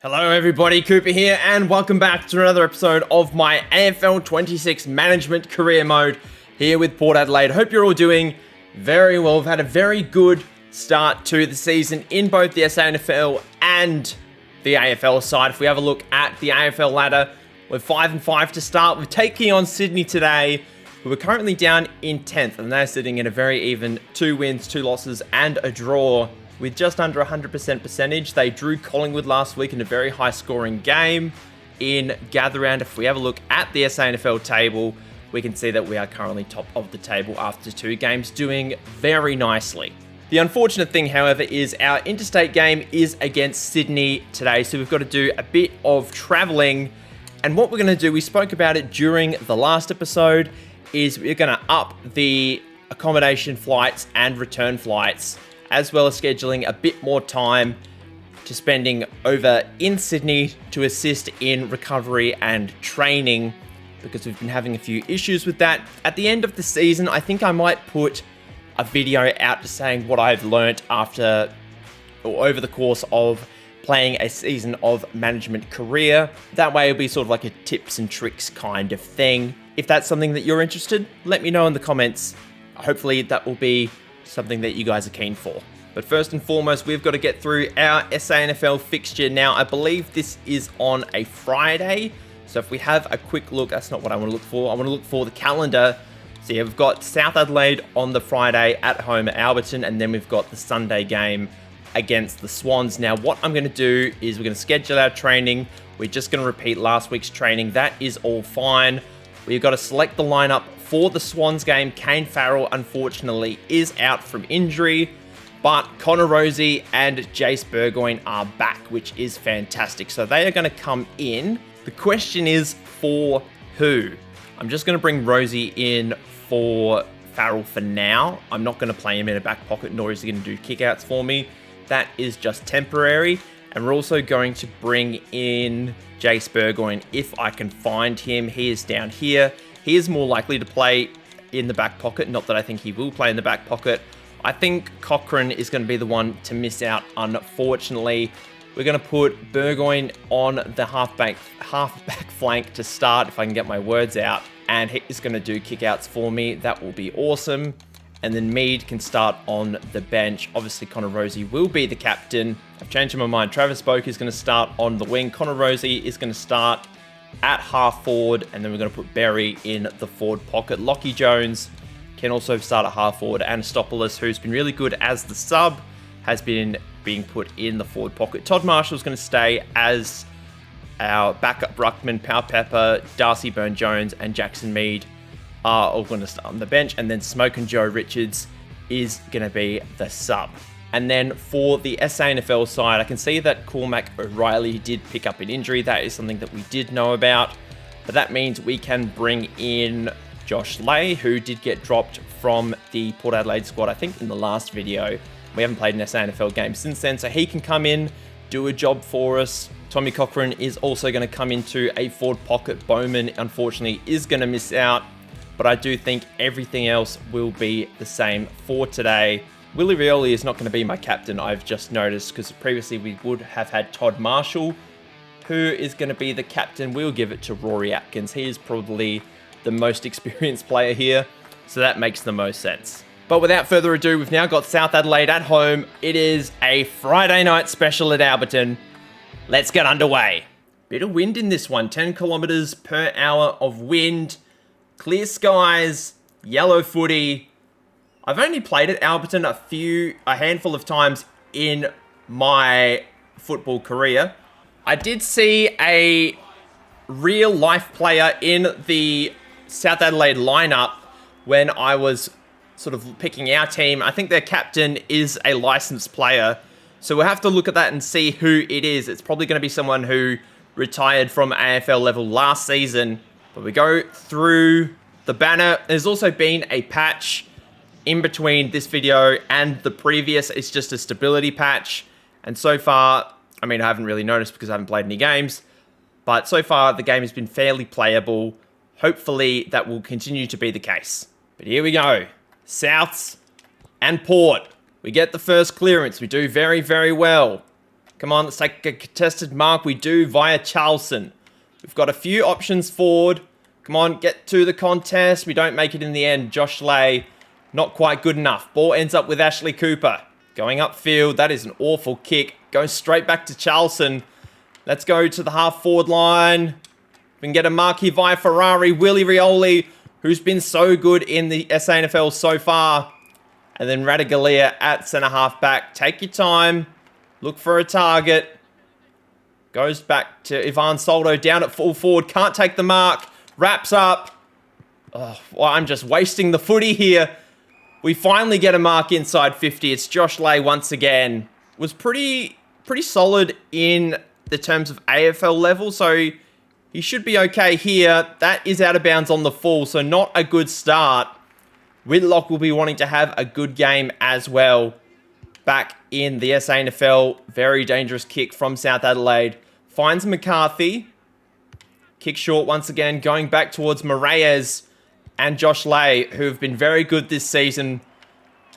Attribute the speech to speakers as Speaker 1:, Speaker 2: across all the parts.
Speaker 1: Hello everybody, Cooper here, and welcome back to another episode of my AFL 26 Management Career Mode here with Port Adelaide. Hope you're all doing very well. We've had a very good start to the season in both the SANFL and the AFL side. If we have a look at the AFL ladder, we're 5-5 to start. We're taking on Sydney today, who are currently down in 10th, and they're sitting in a very even 2 wins, 2 losses, and a draw. With just under 100% percentage. They drew Collingwood last week in a very high scoring game in Gather Round. If we have a look at the SANFL table, we can see that we are currently top of the table after 2 games, doing very nicely. The unfortunate thing, however, is our interstate game is against Sydney today, so we've got to do a bit of travelling. And what we're going to do, we spoke about it during the last episode, is we're going to up the accommodation flights and return flights, as well as scheduling a bit more time to spending over in Sydney to assist in recovery and training, because we've been having a few issues with that. At the end of the season, I think I might put a video out just saying what I've learnt after or over the course of playing a season of management career. That way it'll be sort of like a tips and tricks kind of thing. If that's something that you're interested, let me know in the comments. Hopefully that will be something that you guys are keen for. But first and foremost, we've got to get through our SANFL fixture. Now, I believe this is on a Friday. So if we have a quick look, that's not what I want to look for. I want to look for the calendar. So yeah, we've got South Adelaide on the Friday at home at Alberton, and then we've got the Sunday game against the Swans. Now, what I'm going to do is we're going to schedule our training. We're just going to repeat last week's training. That is all fine. We've got to select the lineup for the Swans game. Kane Farrell, unfortunately, is out from injury, but Connor Rozee and Jace Burgoyne are back, which is fantastic. So they are going to come in. The question is, for who? I'm just going to bring Rozee in for Farrell for now. I'm not going to play him in a back pocket, nor is he going to do kickouts for me. That is just temporary. And we're also going to bring in Jace Burgoyne if I can find him. He is down here. He is more likely to play in the back pocket. Not that I think he will play in the back pocket. I think Cochrane is going to be the one to miss out, unfortunately. We're going to put Burgoyne on the halfback flank to start, if I can get my words out. And he is going to do kickouts for me. That will be awesome. And then Mead can start on the bench. Obviously, Connor Rozee will be the captain. I've changed my mind. Travis Boak is going to start on the wing. Connor Rozee is going to start at half forward, and then we're going to put Berry in the forward pocket. Lockie Jones can also start at half forward. Anastopoulos, who's been really good as the sub, has been being put in the forward pocket. Todd Marshall's going to stay as our backup ruckman. Power Pepper, Darcy Byrne-Jones, and Jackson Mead are all going to start on the bench, and then Smoke and Joe Richards is going to be the sub. And then for the SANFL side, I can see that Cormac O'Reilly did pick up an injury. That is something that we did know about. But that means we can bring in Josh Lay, who did get dropped from the Port Adelaide squad, I think, in the last video. We haven't played an SANFL game since then, so he can come in, do a job for us. Tommy Cochrane is also going to come into a forward pocket. Bowman, unfortunately, is going to miss out. But I do think everything else will be the same for today. Willie Rioli is not going to be my captain, I've just noticed, because previously we would have had Todd Marshall, who is going to be the captain. We'll give it to Rory Atkins. He is probably the most experienced player here, so that makes the most sense. But without further ado, we've now got South Adelaide at home. It is a Friday night special at Alberton. Let's get underway. Bit of wind in this one, 10 kilometers per hour of wind. Clear skies, yellow footy. I've only played at Alberton a handful of times in my football career. I did see a real life player in the South Adelaide lineup when I was sort of picking our team. I think their captain is a licensed player. So we'll have to look at that and see who it is. It's probably going to be someone who retired from AFL level last season. But we go through the banner. There's also been a patch in between this video and the previous. It's just a stability patch. And so far, I mean, I haven't really noticed because I haven't played any games. But so far, the game has been fairly playable. Hopefully, that will continue to be the case. But here we go. Souths and Port. We get the first clearance. We do very, very well. Come on, let's take a contested mark. We do via Charleston. We've got a few options forward. Come on, get to the contest. We don't make it in the end. Josh Lay, not quite good enough. Ball ends up with Ashley Cooper. Going upfield, that is an awful kick. Goes straight back to Charleston. Let's go to the half-forward line. We can get a mark here via Ferrari. Willie Rioli, who's been so good in the SANFL so far. And then Radagalia at centre-half back. Take your time. Look for a target. Goes back to Ivan Soldo down at full forward. Can't take the mark. Wraps up. Oh, well, I'm just wasting the footy here. We finally get a mark inside 50. It's Josh Lay once again. Was pretty solid in the terms of AFL level, so he should be okay here. That is out of bounds on the full, so not a good start. Whitlock will be wanting to have a good game as well. Back in the SANFL, very dangerous kick from South Adelaide. Finds McCarthy. Kick short once again, going back towards Moraes and Josh Lay, who have been very good this season.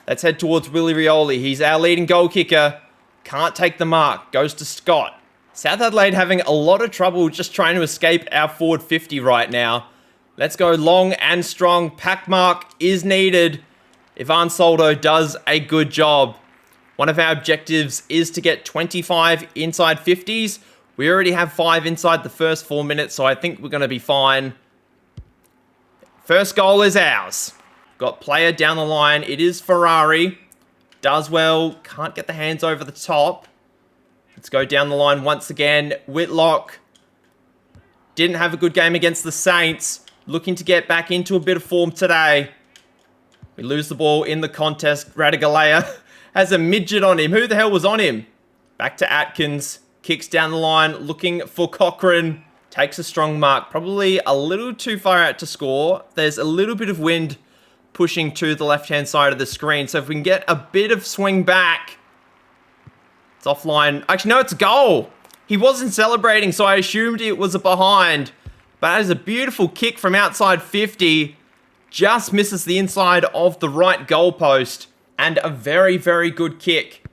Speaker 1: Let's head towards Willie Rioli. He's our leading goal kicker. Can't take the mark. Goes to Scott. South Adelaide having a lot of trouble just trying to escape our forward 50 right now. Let's go long and strong. Pack mark is needed. Ivan Soldo does a good job. One of our objectives is to get 25 inside 50s. We already have 5 inside the first 4 minutes, so I think we're going to be fine. First goal is ours. Got player down the line. It is Ferrari. Does well. Can't get the hands over the top. Let's go down the line once again. Whitlock. Didn't have a good game against the Saints. Looking to get back into a bit of form today. We lose the ball in the contest. Radigalea has a midget on him. Who the hell was on him? Back to Atkins. Kicks down the line. Looking for Cochrane. Takes a strong mark. Probably a little too far out to score. There's a little bit of wind pushing to the left-hand side of the screen. So if we can get a bit of swing back. It's offline. Actually, no, it's a goal. He wasn't celebrating, so I assumed it was a behind. But that is a beautiful kick from outside 50. Just misses the inside of the right goalpost. And a very, very good kick.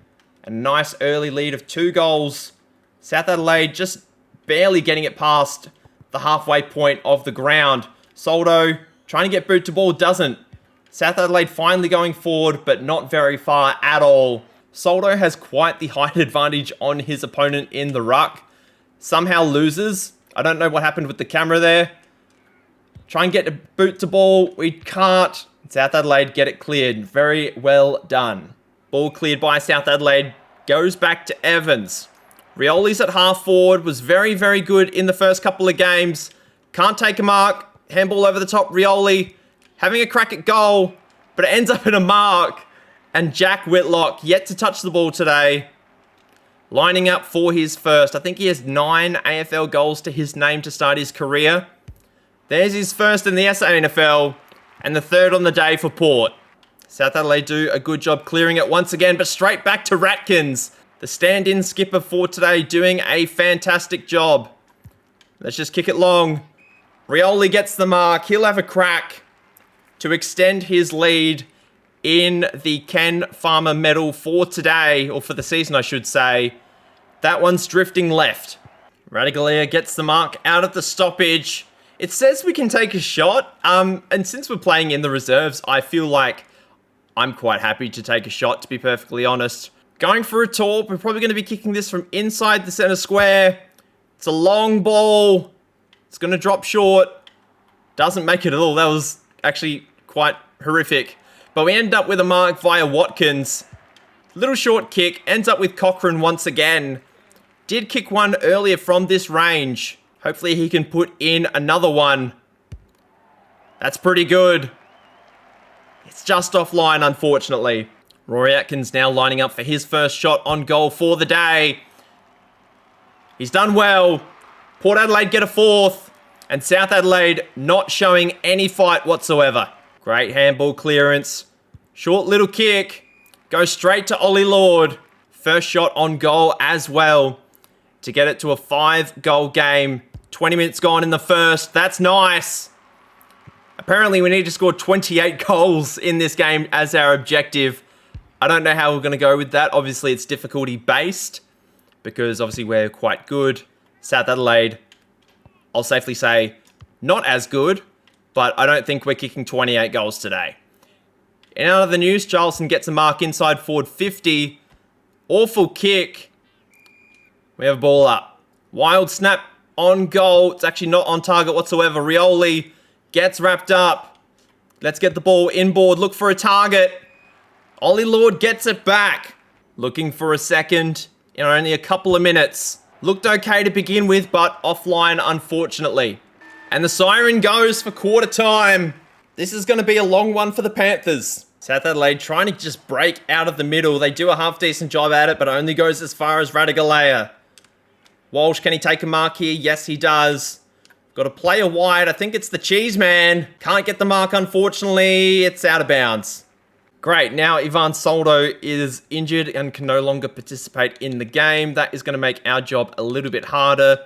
Speaker 1: A nice early lead of 2 goals. South Adelaide just barely getting it past the halfway point of the ground. Soldo trying to get boot to ball, doesn't. South Adelaide finally going forward, but not very far at all. Soldo has quite the height advantage on his opponent in the ruck. Somehow loses. I don't know what happened with the camera there. Try and get a boot to ball. We can't. South Adelaide get it cleared. Very well done. Ball cleared by South Adelaide. Goes back to Evans. Rioli's at half forward. Was very, very good in the first couple of games. Can't take a mark. Handball over the top. Rioli having a crack at goal, but it ends up in a mark. And Jack Whitlock yet to touch the ball today. Lining up for his first. I think he has 9 AFL goals to his name to start his career. There's his first in the SANFL and the third on the day for Port. South Adelaide do a good job clearing it once again, but straight back to Ratkins. The stand-in skipper for today doing a fantastic job. Let's just kick it long. Rioli gets the mark. He'll have a crack to extend his lead in the Ken Farmer medal for today, or for the season, I should say. That one's drifting left. Radigalea gets the mark out of the stoppage. It says we can take a shot, and since we're playing in the reserves, I feel like I'm quite happy to take a shot, to be perfectly honest. Going for a talk. We're probably going to be kicking this from inside the center square. It's a long ball. It's going to drop short. Doesn't make it at all. That was actually quite horrific. But we end up with a mark via Watkins. Little short kick. Ends up with Cochrane once again. Did kick one earlier from this range. Hopefully he can put in another one. That's pretty good. It's just offline, unfortunately. Rory Atkins now lining up for his first shot on goal for the day. He's done well. Port Adelaide get a fourth. And South Adelaide not showing any fight whatsoever. Great handball clearance. Short little kick. Goes straight to Ollie Lord. First shot on goal as well. To get it to a 5-goal game. 20 minutes gone in the first. That's nice. Apparently we need to score 28 goals in this game as our objective. I don't know how we're going to go with that. Obviously it's difficulty based. because obviously we're quite good. South Adelaide, I'll safely say, not as good, but I don't think we're kicking 28 goals today. In other news, Charleston gets a mark inside forward 50. Awful kick. We have a ball up. Wild snap on goal. It's actually not on target whatsoever. Rioli gets wrapped up. Let's get the ball inboard. Look for a target. Ollie Lord gets it back. Looking for a second in only a couple of minutes. Looked okay to begin with, but offline, unfortunately. And the siren goes for quarter time. This is going to be a long one for the Panthers. South Adelaide trying to just break out of the middle. They do a half-decent job at it, but only goes as far as Radigalea. Walsh, can he take a mark here? Yes, he does. Got a player wide. I think it's the cheese man. Can't get the mark, unfortunately. It's out of bounds. Great. Now Ivan Soldo is injured and can no longer participate in the game. That is going to make our job a little bit harder.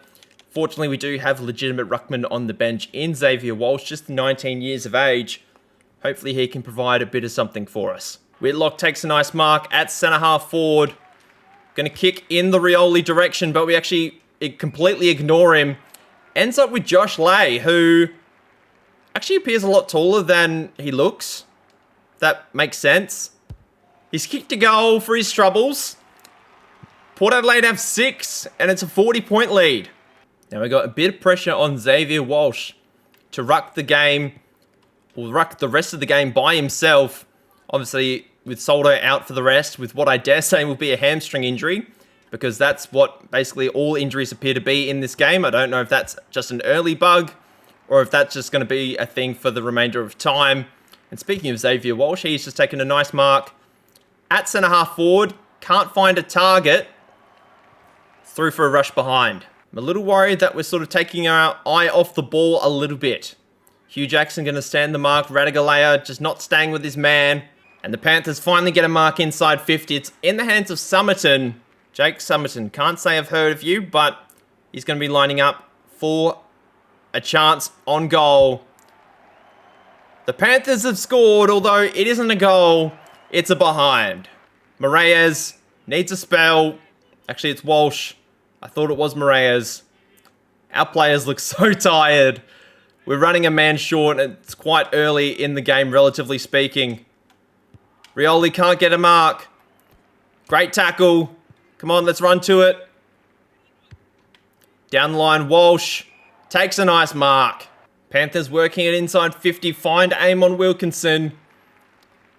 Speaker 1: Fortunately, we do have legitimate ruckman on the bench in Xavier Walsh, just 19 years of age. Hopefully he can provide a bit of something for us. Whitlock takes a nice mark at centre half forward. Going to kick in the Rioli direction, but we actually completely ignore him. Ends up with Josh Lay, who actually appears a lot taller than he looks. That makes sense. He's kicked a goal for his troubles. Port Adelaide have 6, and it's a 40-point lead. Now we've got a bit of pressure on Xavier Walsh to ruck the game, or ruck the rest of the game by himself. Obviously, with Soldo out for the rest, with what I dare say will be a hamstring injury, because that's what basically all injuries appear to be in this game. I don't know if that's just an early bug, or if that's just going to be a thing for the remainder of time. And speaking of Xavier Walsh, he's just taken a nice mark at centre half forward. Can't find a target. Through for a rush behind. I'm a little worried that we're sort of taking our eye off the ball a little bit. Hugh Jackson going to stand the mark. Radigalea just not staying with his man. And the Panthers finally get a mark inside 50. It's in the hands of Summerton. Jake Summerton. Can't say I've heard of you, but he's going to be lining up for a chance on goal. The Panthers have scored, although it isn't a goal. It's a behind. Moraes needs a spell. Actually, it's Walsh. I thought it was Moraes. Our players look so tired. We're running a man short, and it's quite early in the game, relatively speaking. Rioli can't get a mark. Great tackle. Come on, let's run to it. Down the line, Walsh takes a nice mark. Panthers working it inside 50. Find aim on Wilkinson.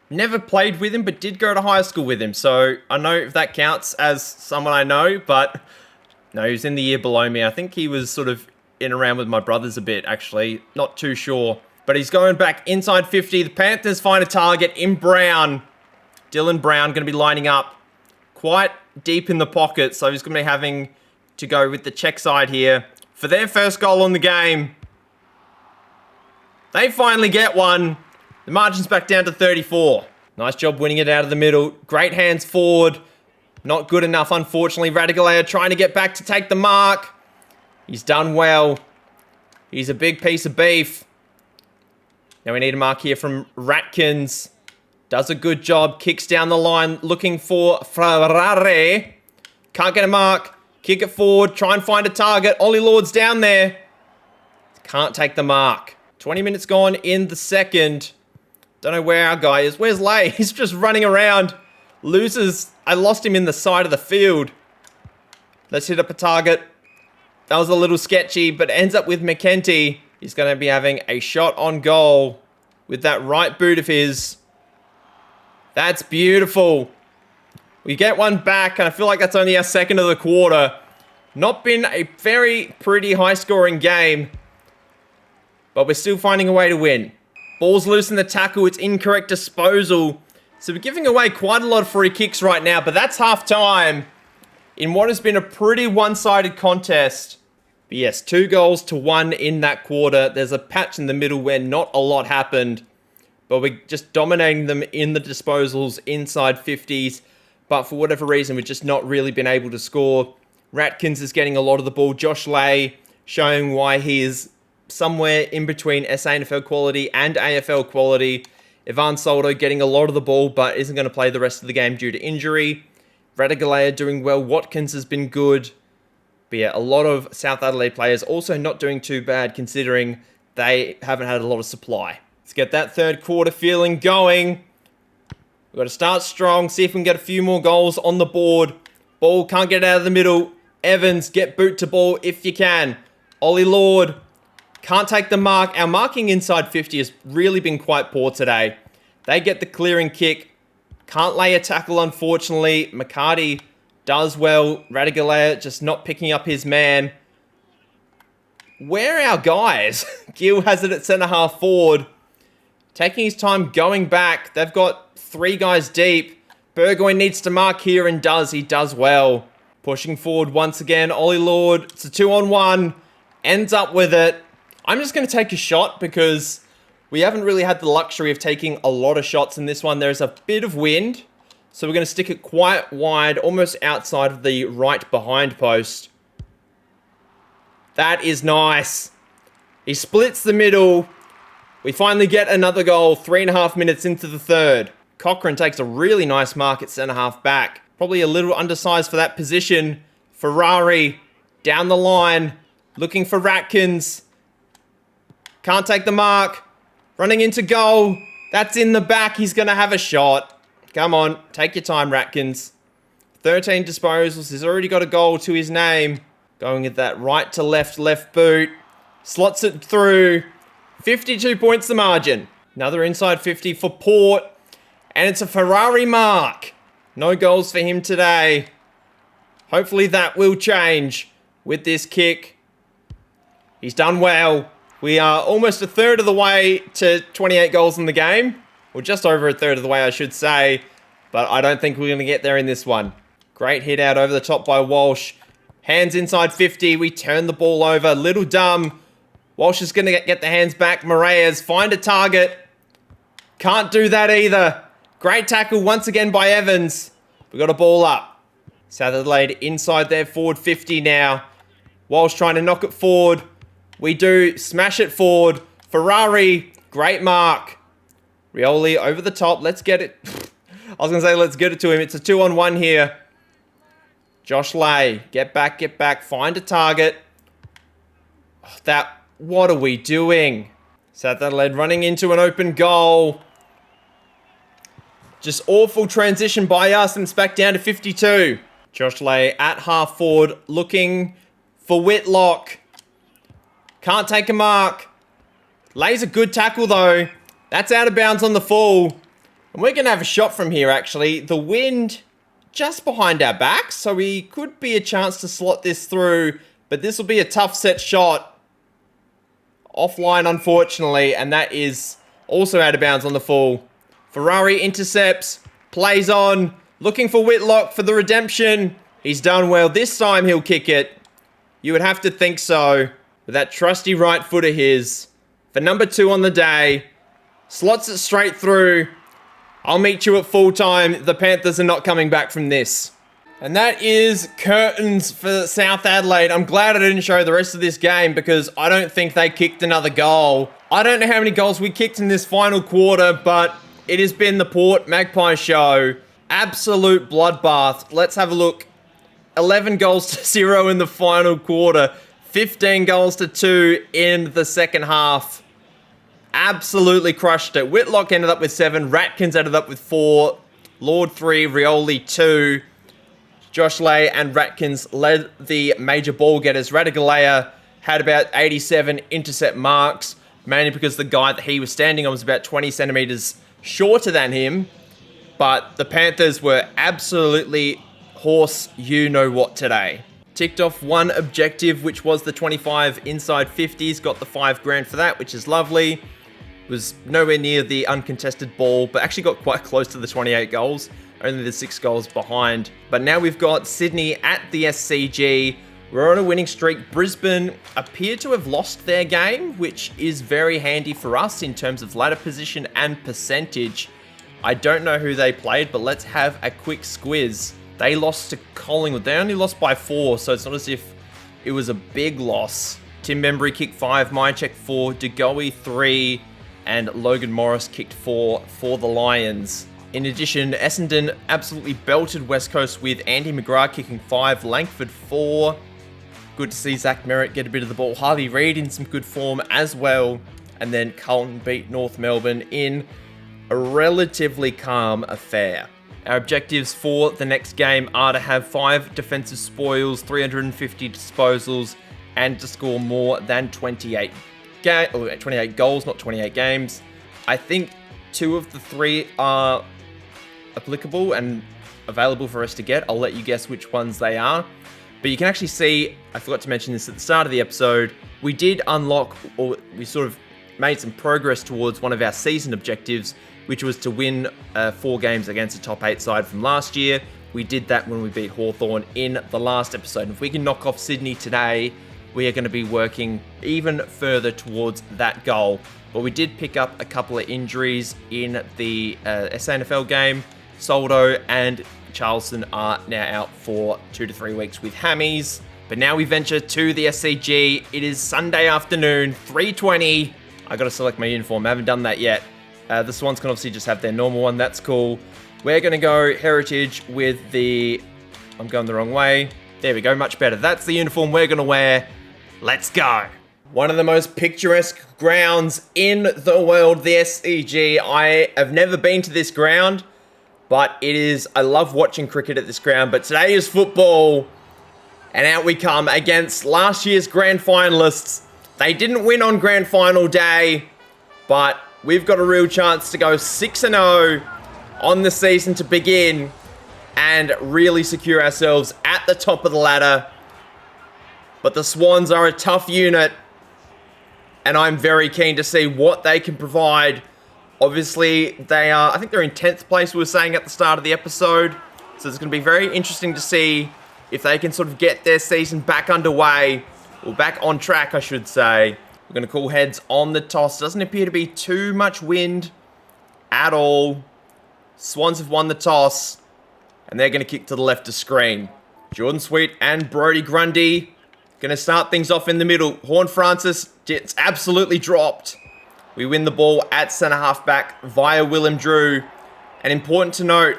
Speaker 1: Never played with him, but did go to high school with him. So I know if that counts as someone I know, but no, he was in the year below me. I think he was sort of in around with my brothers a bit, actually. Not too sure. But he's going back inside 50. The Panthers find a target in Brown. Dylan Brown going to be lining up quite deep in the pocket. So he's going to be having to go with the check side here for their first goal on the game. They finally get one. The margin's back down to 34. Nice job winning it out of the middle. Great hands forward. Not good enough, unfortunately. Radigalea trying to get back to take the mark. He's done well. He's a big piece of beef. Now we need a mark here from Ratkins. Does a good job. Kicks down the line. Looking for Ferrari. Can't get a mark. Kick it forward. Try and find a target. Ollie Lord's down there. Can't take the mark. 20 minutes gone in the second. Don't know where our guy is. Where's Lay? He's just running around. Loses. I lost him in the side of the field. Let's hit up a target. That was a little sketchy, but ends up with McKenty. He's going to be having a shot on goal with that right boot of his. That's beautiful. We get one back, and I feel like that's only our second of the quarter. Not been a very pretty high-scoring game, but we're still finding a way to win. Ball's loose in the tackle. It's incorrect disposal. So we're giving away quite a lot of free kicks right now, but that's half-time in what has been a pretty one-sided contest. But yes, 2-1 in that quarter. There's a patch in the middle where not a lot happened, but we're just dominating them in the disposals inside 50s. But for whatever reason, we've just not really been able to score. Ratkins is getting a lot of the ball. Josh Lay showing why he is somewhere in between SANFL quality and AFL quality. Ivan Soldo getting a lot of the ball, but isn't going to play the rest of the game due to injury. Radigalea doing well. Watkins has been good. But yeah, a lot of South Adelaide players also not doing too bad considering they haven't had a lot of supply. Let's get that third quarter feeling going. We've got to start strong, see if we can get a few more goals on the board. Ball can't get out of the middle. Evans, get boot to ball if you can. Ollie Lord can't take the mark. Our marking inside 50 has really been quite poor today. They get the clearing kick. Can't lay a tackle, unfortunately. McCarty does well. Radigalea just not picking up his man. Where are our guys? Gill has it at centre-half forward. Taking his time going back. They've got 3 guys deep. Burgoyne needs to mark here and does. He does well. Pushing forward once again. Ollie Lord. It's a 2-on-1. Ends up with it. I'm just going to take a shot because we haven't really had the luxury of taking a lot of shots in this one. There's a bit of wind. So we're going to stick it quite wide, almost outside of the right behind post. That is nice. He splits the middle. We finally get another goal 3.5 minutes into the third. Cochrane takes a really nice mark at centre-half back. Probably a little undersized for that position. Ferrari down the line, looking for Ratkins. Can't take the mark. Running into goal. That's in the back. He's going to have a shot. Come on, take your time, Ratkins. 13 disposals. He's already got a goal to his name. Going at that right to left boot. Slots it through. 52 points the margin. Another inside 50 for Port. And it's a Ferrari mark. No goals for him today. Hopefully that will change with this kick. He's done well. We are almost a third of the way to 28 goals in the game. Or just over a third of the way, I should say. But I don't think we're going to get there in this one. Great hit out over the top by Walsh. Hands inside 50. We turn the ball over. Little dumb. Walsh is going to get the hands back. Moraes, find a target. Can't do that either. Great tackle once again by Evans. We got a ball up. South Adelaide inside their forward 50 now. Walsh trying to knock it forward. We do smash it forward. Ferrari, great mark. Rioli over the top. Let's get it. I was going to say let's get it to him. It's a 2-on-1 here. Josh Lay, get back. Find a target. Oh, what are we doing? South Adelaide running into an open goal. Just awful transition by us, and it's back down to 52. Josh Lay at half forward, looking for Whitlock. Can't take a mark. Lay's a good tackle, though. That's out of bounds on the full. And we're going to have a shot from here, actually. The wind just behind our backs, so we could be a chance to slot this through, but this will be a tough set shot. Offline, unfortunately, and that is also out of bounds on the full. Ferrari intercepts, plays on, looking for Whitlock for the redemption. He's done well. This time he'll kick it. You would have to think so. With that trusty right foot of his. For number 2 on the day. Slots it straight through. I'll meet you at full time. The Panthers are not coming back from this. And that is curtains for South Adelaide. I'm glad I didn't show the rest of this game because I don't think they kicked another goal. I don't know how many goals we kicked in this final quarter, but it has been the Port Magpie show. Absolute bloodbath. Let's have a look. 11 goals to 0 in the final quarter. 15 goals to 2 in the second half. Absolutely crushed it. Whitlock ended up with 7. Ratkins ended up with 4. Lord 3. Rioli 2. Josh Lay and Ratkins led the major ball getters. Radigalea had about 87 intercept marks, mainly because the guy that he was standing on was about 20 centimetres shorter than him. But the Panthers were absolutely horse you-know-what today. Ticked off one objective, which was the 25 inside 50s. Got the $5,000 for that, which is lovely. Was nowhere near the uncontested ball, but actually got quite close to the 28 goals. Only the 6 goals behind. But now we've got Sydney at the SCG. We're on a winning streak. Brisbane appear to have lost their game, which is very handy for us in terms of ladder position and percentage. I don't know who they played, but let's have a quick squiz. They lost to Collingwood. They only lost by 4, so it's not as if it was a big loss. Tim Membry kicked 5, Mychek 4, DeGoey 3, and Logan Morris kicked 4 for the Lions. In addition, Essendon absolutely belted West Coast with Andy McGrath kicking 5, Langford 4. Good to see Zach Merritt get a bit of the ball. Harley Reid in some good form as well. And then Carlton beat North Melbourne in a relatively calm affair. Our objectives for the next game are to have 5 defensive spoils, 350 disposals, and to score more than 28 goals, not 28 games. I think 2 of the 3 are applicable and available for us to get. I'll let you guess which ones they are. But you can actually see, I forgot to mention this at the start of the episode, we did unlock, or we sort of made some progress towards one of our season objectives, which was to win 4 games against a top 8 side from last year. We did that when we beat Hawthorn in the last episode. If we can knock off Sydney today, we are going to be working even further towards that goal. But we did pick up a couple of injuries in the SANFL game. Soldo and Charleston are now out for 2 to 3 weeks with hammies. But now we venture to the SCG. It is Sunday afternoon, 3:20. I got to select my uniform. I haven't done that yet. The Swans can obviously just have their normal one. That's cool. We're going to go Heritage with the... I'm going the wrong way. There we go. Much better. That's the uniform we're going to wear. Let's go. One of the most picturesque grounds in the world, the SCG. I have never been to this ground, but it is... I love watching cricket at this ground, but today is football. And out we come against last year's grand finalists. They didn't win on grand final day, but we've got a real chance to go 6-0 on the season to begin and really secure ourselves at the top of the ladder. But the Swans are a tough unit, and I'm very keen to see what they can provide. Obviously, they are, I think they're in 10th place, we were saying at the start of the episode. So it's going to be very interesting to see if they can sort of get their season back underway, or back on track, I should say. We're going to call heads on the toss. Doesn't appear to be too much wind at all. Swans have won the toss, and they're going to kick to the left of screen. Jordan Sweet and Brodie Grundy going to start things off in the middle. Horn Francis gets absolutely dropped. We win the ball at centre half back via Willem Drew. And important to note,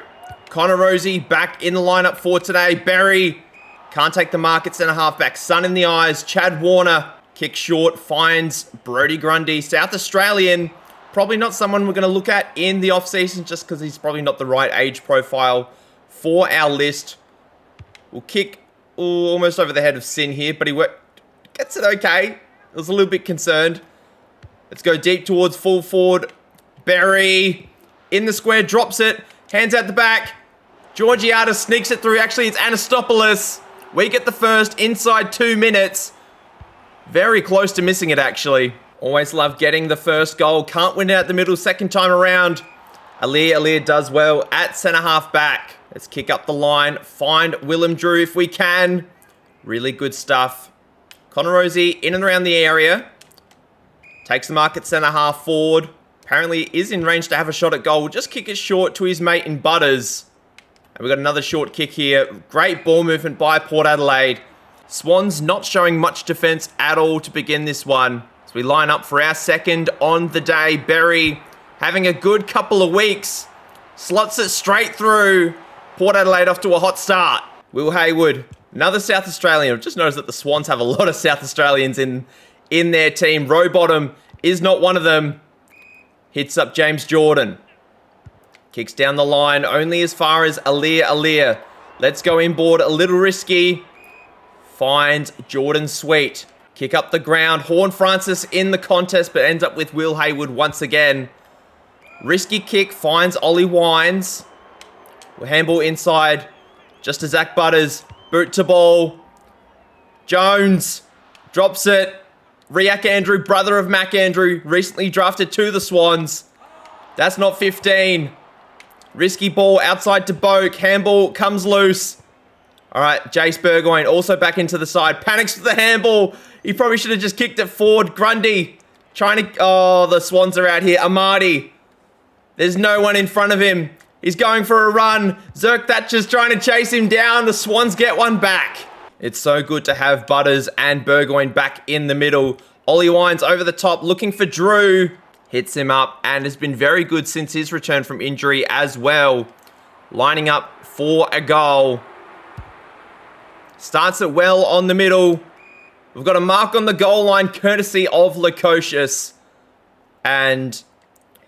Speaker 1: Connor Rozee back in the lineup for today. Berry can't take the mark at centre half back. Sun in the eyes. Chad Warner kicks short, finds Brodie Grundy. South Australian, probably not someone we're going to look at in the off-season just because he's probably not the right age profile for our list. We'll kick almost over the head of Sin here, but he gets it okay. I was a little bit concerned. Let's go deep towards full forward. Berry in the square, drops it, hands out the back. Georgiades sneaks it through. Actually, it's Anastopoulos. We get the first inside 2 minutes. Very close to missing it, actually. Always love getting the first goal. Can't win it at the middle second time around. Aliir does well at centre half back. Let's kick up the line. Find Willem Drew if we can. Really good stuff. Connor Rozee in and around the area. Takes the mark at centre half forward. Apparently is in range to have a shot at goal. We'll just kick it short to his mate in Butters. And we've got another short kick here. Great ball movement by Port Adelaide. Swans not showing much defence at all to begin this one. So we line up for our second on the day. Berry having a good couple of weeks. Slots it straight through. Port Adelaide off to a hot start. Will Hayward, another South Australian. I've just noticed that the Swans have a lot of South Australians in their team. Rowbottom is not one of them. Hits up James Jordan. Kicks down the line only as far as Aliir. Let's go inboard. A little risky. Finds Jordan Sweet. Kick up the ground. Horn Francis in the contest, but ends up with Will Hayward once again. Risky kick. Finds Ollie Wines. Handball inside. Just to Zach Butters. Boot to ball. Jones drops it. Riak Andrew, brother of Mac Andrew, recently drafted to the Swans. That's not 15. Risky ball outside to Boak. Handball comes loose. All right, Jace Burgoyne also back into the side. Panics for the handball. He probably should have just kicked it forward. Grundy trying to... Oh, the Swans are out here. Amadi. There's no one in front of him. He's going for a run. Zerk Thatcher's trying to chase him down. The Swans get one back. It's so good to have Butters and Burgoyne back in the middle. Ollie Wines over the top, looking for Drew. hits him up and has been very good since his return from injury as well. Lining up for a goal. Starts it well on the middle. We've got a mark on the goal line courtesy of Lukosius. And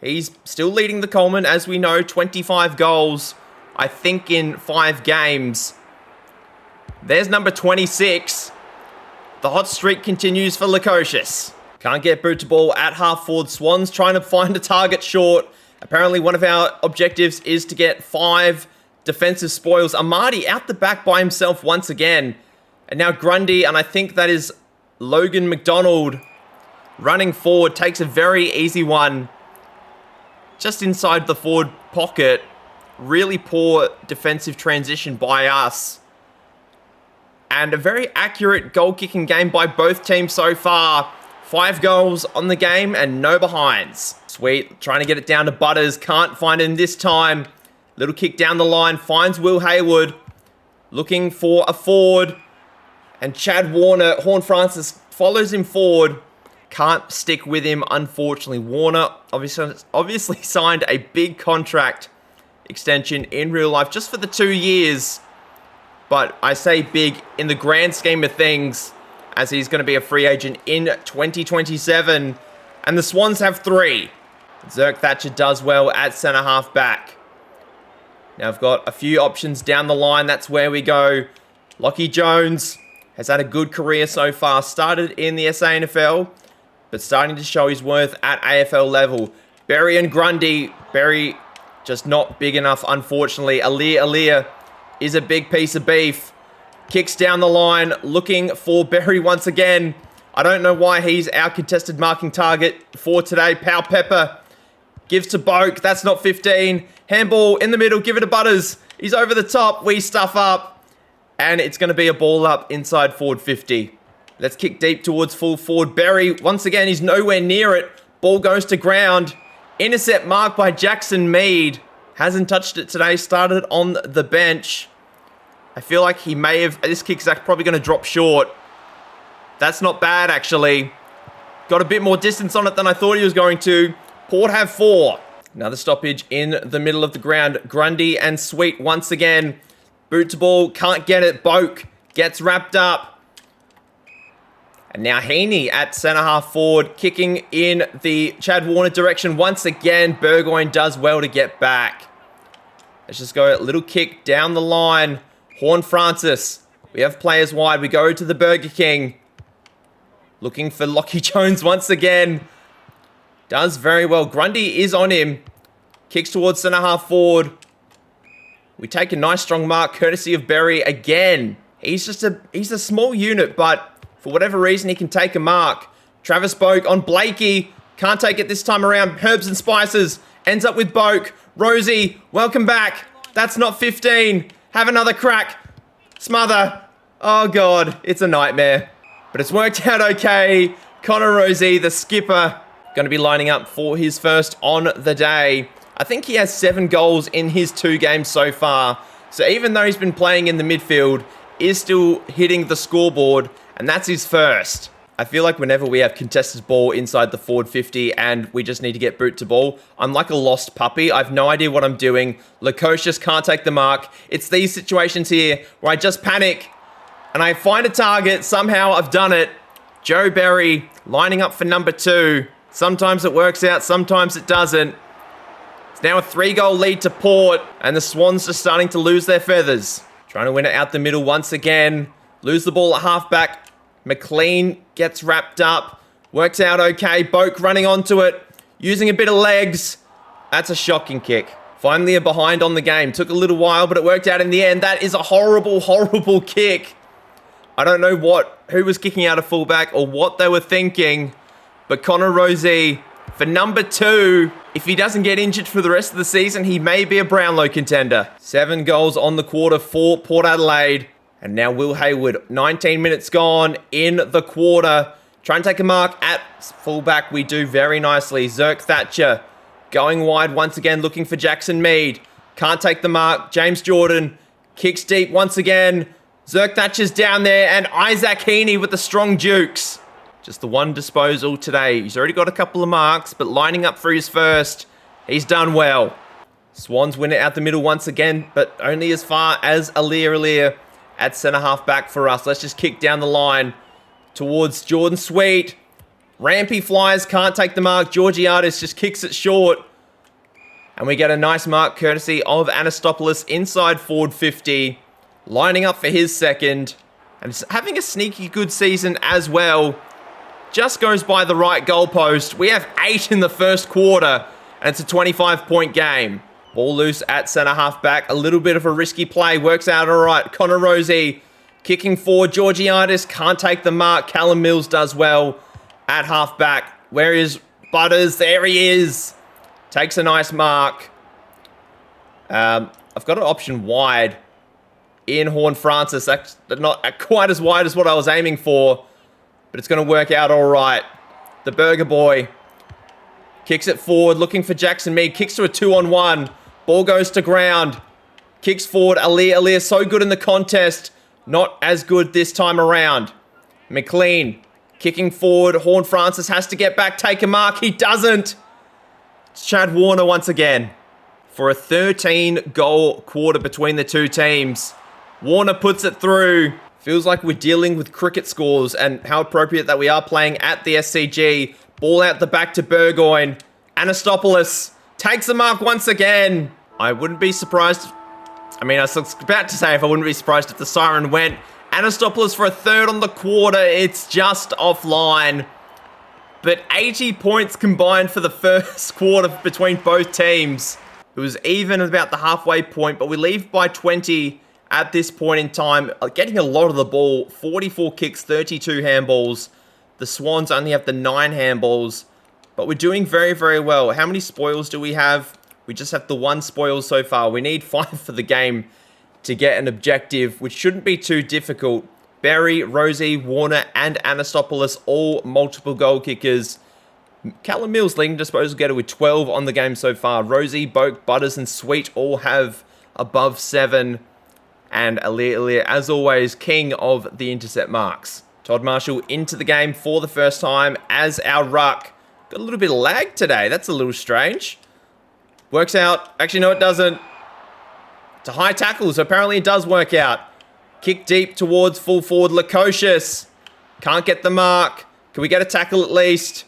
Speaker 1: he's still leading the Coleman, as we know, 25 goals, I think, in 5 games. There's number 26. The hot streak continues for Lukosius. Can't get boot to ball at half forward. Swans trying to find a target short. Apparently one of our objectives is to get 5 defensive spoils. Amadi out the back by himself once again. And now Grundy, and I think that is Logan McDonald, running forward, takes a very easy one. Just inside the forward pocket. Really poor defensive transition by us. And a very accurate goal-kicking game by both teams so far. 5 goals on the game and no behinds. Sweet, trying to get it down to Butters. Can't find him this time. Little kick down the line. Finds Will Hayward. Looking for a forward. And Chad Warner, Horn Francis, follows him forward. Can't stick with him, unfortunately. Warner obviously signed a big contract extension in real life just for the 2 years. But I say big in the grand scheme of things, as he's going to be a free agent in 2027. And the Swans have 3. Zerk Thatcher does well at centre-half back. Now I've got a few options down the line. That's where we go. Lockie Jones has had a good career so far. Started in the SANFL, but starting to show his worth at AFL level. Berry and Grundy. Berry just not big enough, unfortunately. Alir is a big piece of beef. Kicks down the line, looking for Berry once again. I don't know why he's our contested marking target for today. Pau Pepper gives to Boak. That's not 15. Handball in the middle. Give it to Butters. He's over the top. We stuff up. And it's going to be a ball up inside forward 50. Let's kick deep towards full forward. Berry, once again, he's nowhere near it. Ball goes to ground. Intercept marked by Jackson Mead. Hasn't touched it today. Started on the bench. I feel like he may have... This kick's probably going to drop short. That's not bad, actually. Got a bit more distance on it than I thought he was going to. Port have 4. Another stoppage in the middle of the ground. Grundy and Sweet once again. Boot to ball. Can't get it. Boak gets wrapped up. And now Heaney at centre-half forward. Kicking in the Chad Warner direction once again. Burgoyne does well to get back. Let's just go a little kick down the line. Horn Francis. We have players wide. We go to the Burger King. Looking for Lockie Jones once again. Does very well. Grundy is on him. Kicks towards centre-half forward. We take a nice strong mark courtesy of Berry again. He's a small unit, but for whatever reason, he can take a mark. Travis Boak on Blakey. Can't take it this time around. Herbs and Spices. Ends up with Boak. Rozee, welcome back. That's not 15. Have another crack. Smother. Oh, God. It's a nightmare. But it's worked out okay. Connor Rozee, the skipper, going to be lining up for his first on the day. I think he has 7 goals in his 2 games so far. So even though he's been playing in the midfield, is still hitting the scoreboard, and that's his first. I feel like whenever we have contested ball inside the forward 50 and we just need to get boot to ball, I'm like a lost puppy. I have no idea what I'm doing. Lukosius can't take the mark. It's these situations here where I just panic and I find a target. Somehow I've done it. Joe Berry lining up for number 2. Sometimes it works out, sometimes it doesn't. It's now a 3-goal lead to Port, and the Swans are starting to lose their feathers. Trying to win it out the middle once again. Lose the ball at halfback. McLean gets wrapped up. Works out okay. Boak running onto it. Using a bit of legs. That's a shocking kick. Finally a behind on the game. Took a little while, but it worked out in the end. That is a horrible, horrible kick. I don't know who was kicking out of fullback or what they were thinking. But Connor Rozee, for number 2, if he doesn't get injured for the rest of the season, he may be a Brownlow contender. 7 goals on the quarter for Port Adelaide. And now Will Hayward, 19 minutes gone in the quarter. Trying to take a mark at fullback. We do very nicely. Zerk Thatcher going wide once again, looking for Jackson Mead. Can't take the mark. James Jordan kicks deep once again. Zerk Thatcher's down there, and Isaac Heaney with the strong jukes. Just the one disposal today. He's already got a couple of marks, but lining up for his first, he's done well. Swans win it out the middle once again, but only as far as Alir at centre-half back for us. Let's just kick down the line towards Jordan Sweet. Rampy flies, can't take the mark. Georgiadis just kicks it short. And we get a nice mark courtesy of Anastopoulos inside forward 50. Lining up for his second. And it's having a sneaky good season as well. Just goes by the right goalpost. We have 8 in the first quarter. And it's a 25-point game. Ball loose at centre-half back. A little bit of a risky play. Works out all right. Connor Rozee kicking forward. Georgiadis can't take the mark. Callum Mills does well at half-back. Where is Butters? There he is. Takes a nice mark. I've got an option wide in Horn Francis. That's not quite as wide as what I was aiming for, but it's going to work out all right. The Burger Boy kicks it forward, looking for Jackson Mead. Kicks to a 2-on-1. Ball goes to ground. Kicks forward. Alir so good in the contest. Not as good this time around. McLean kicking forward. Horn Francis has to get back, take a mark. He doesn't. It's Chad Warner once again. For a 13-goal quarter between the two teams. Warner puts it through. Feels like we're dealing with cricket scores, and how appropriate that we are playing at the SCG. Ball out the back to Burgoyne. Anastopoulos takes the mark once again. I wouldn't be surprised. I was about to say if I wouldn't be surprised if the siren went. Anastopoulos for a third on the quarter. It's just offline. But 80 points combined for the first quarter between both teams. It was even about the halfway point, but we leave by 20 at this point in time. Getting a lot of the ball. 44 kicks, 32 handballs. The Swans only have the 9 handballs. But we're doing very, very well. How many spoils do we have? We just have the 1 spoil so far. We need 5 for the game to get an objective, which shouldn't be too difficult. Berry, Rozee, Warner, and Anastopoulos, all multiple goal kickers. Callum Mills leading disposal getter with 12 on the game so far. Rozee, Boak, Butters, and Sweet all have above 7. And Alir, as always, king of the intercept marks. Todd Marshall into the game for the first time as our ruck. Got a little bit of lag today. That's a little strange. Works out. Actually, no, it doesn't. It's a high tackle, so apparently it does work out. Kick deep towards full forward. Lukosius. Can't get the mark. Can we get a tackle at least?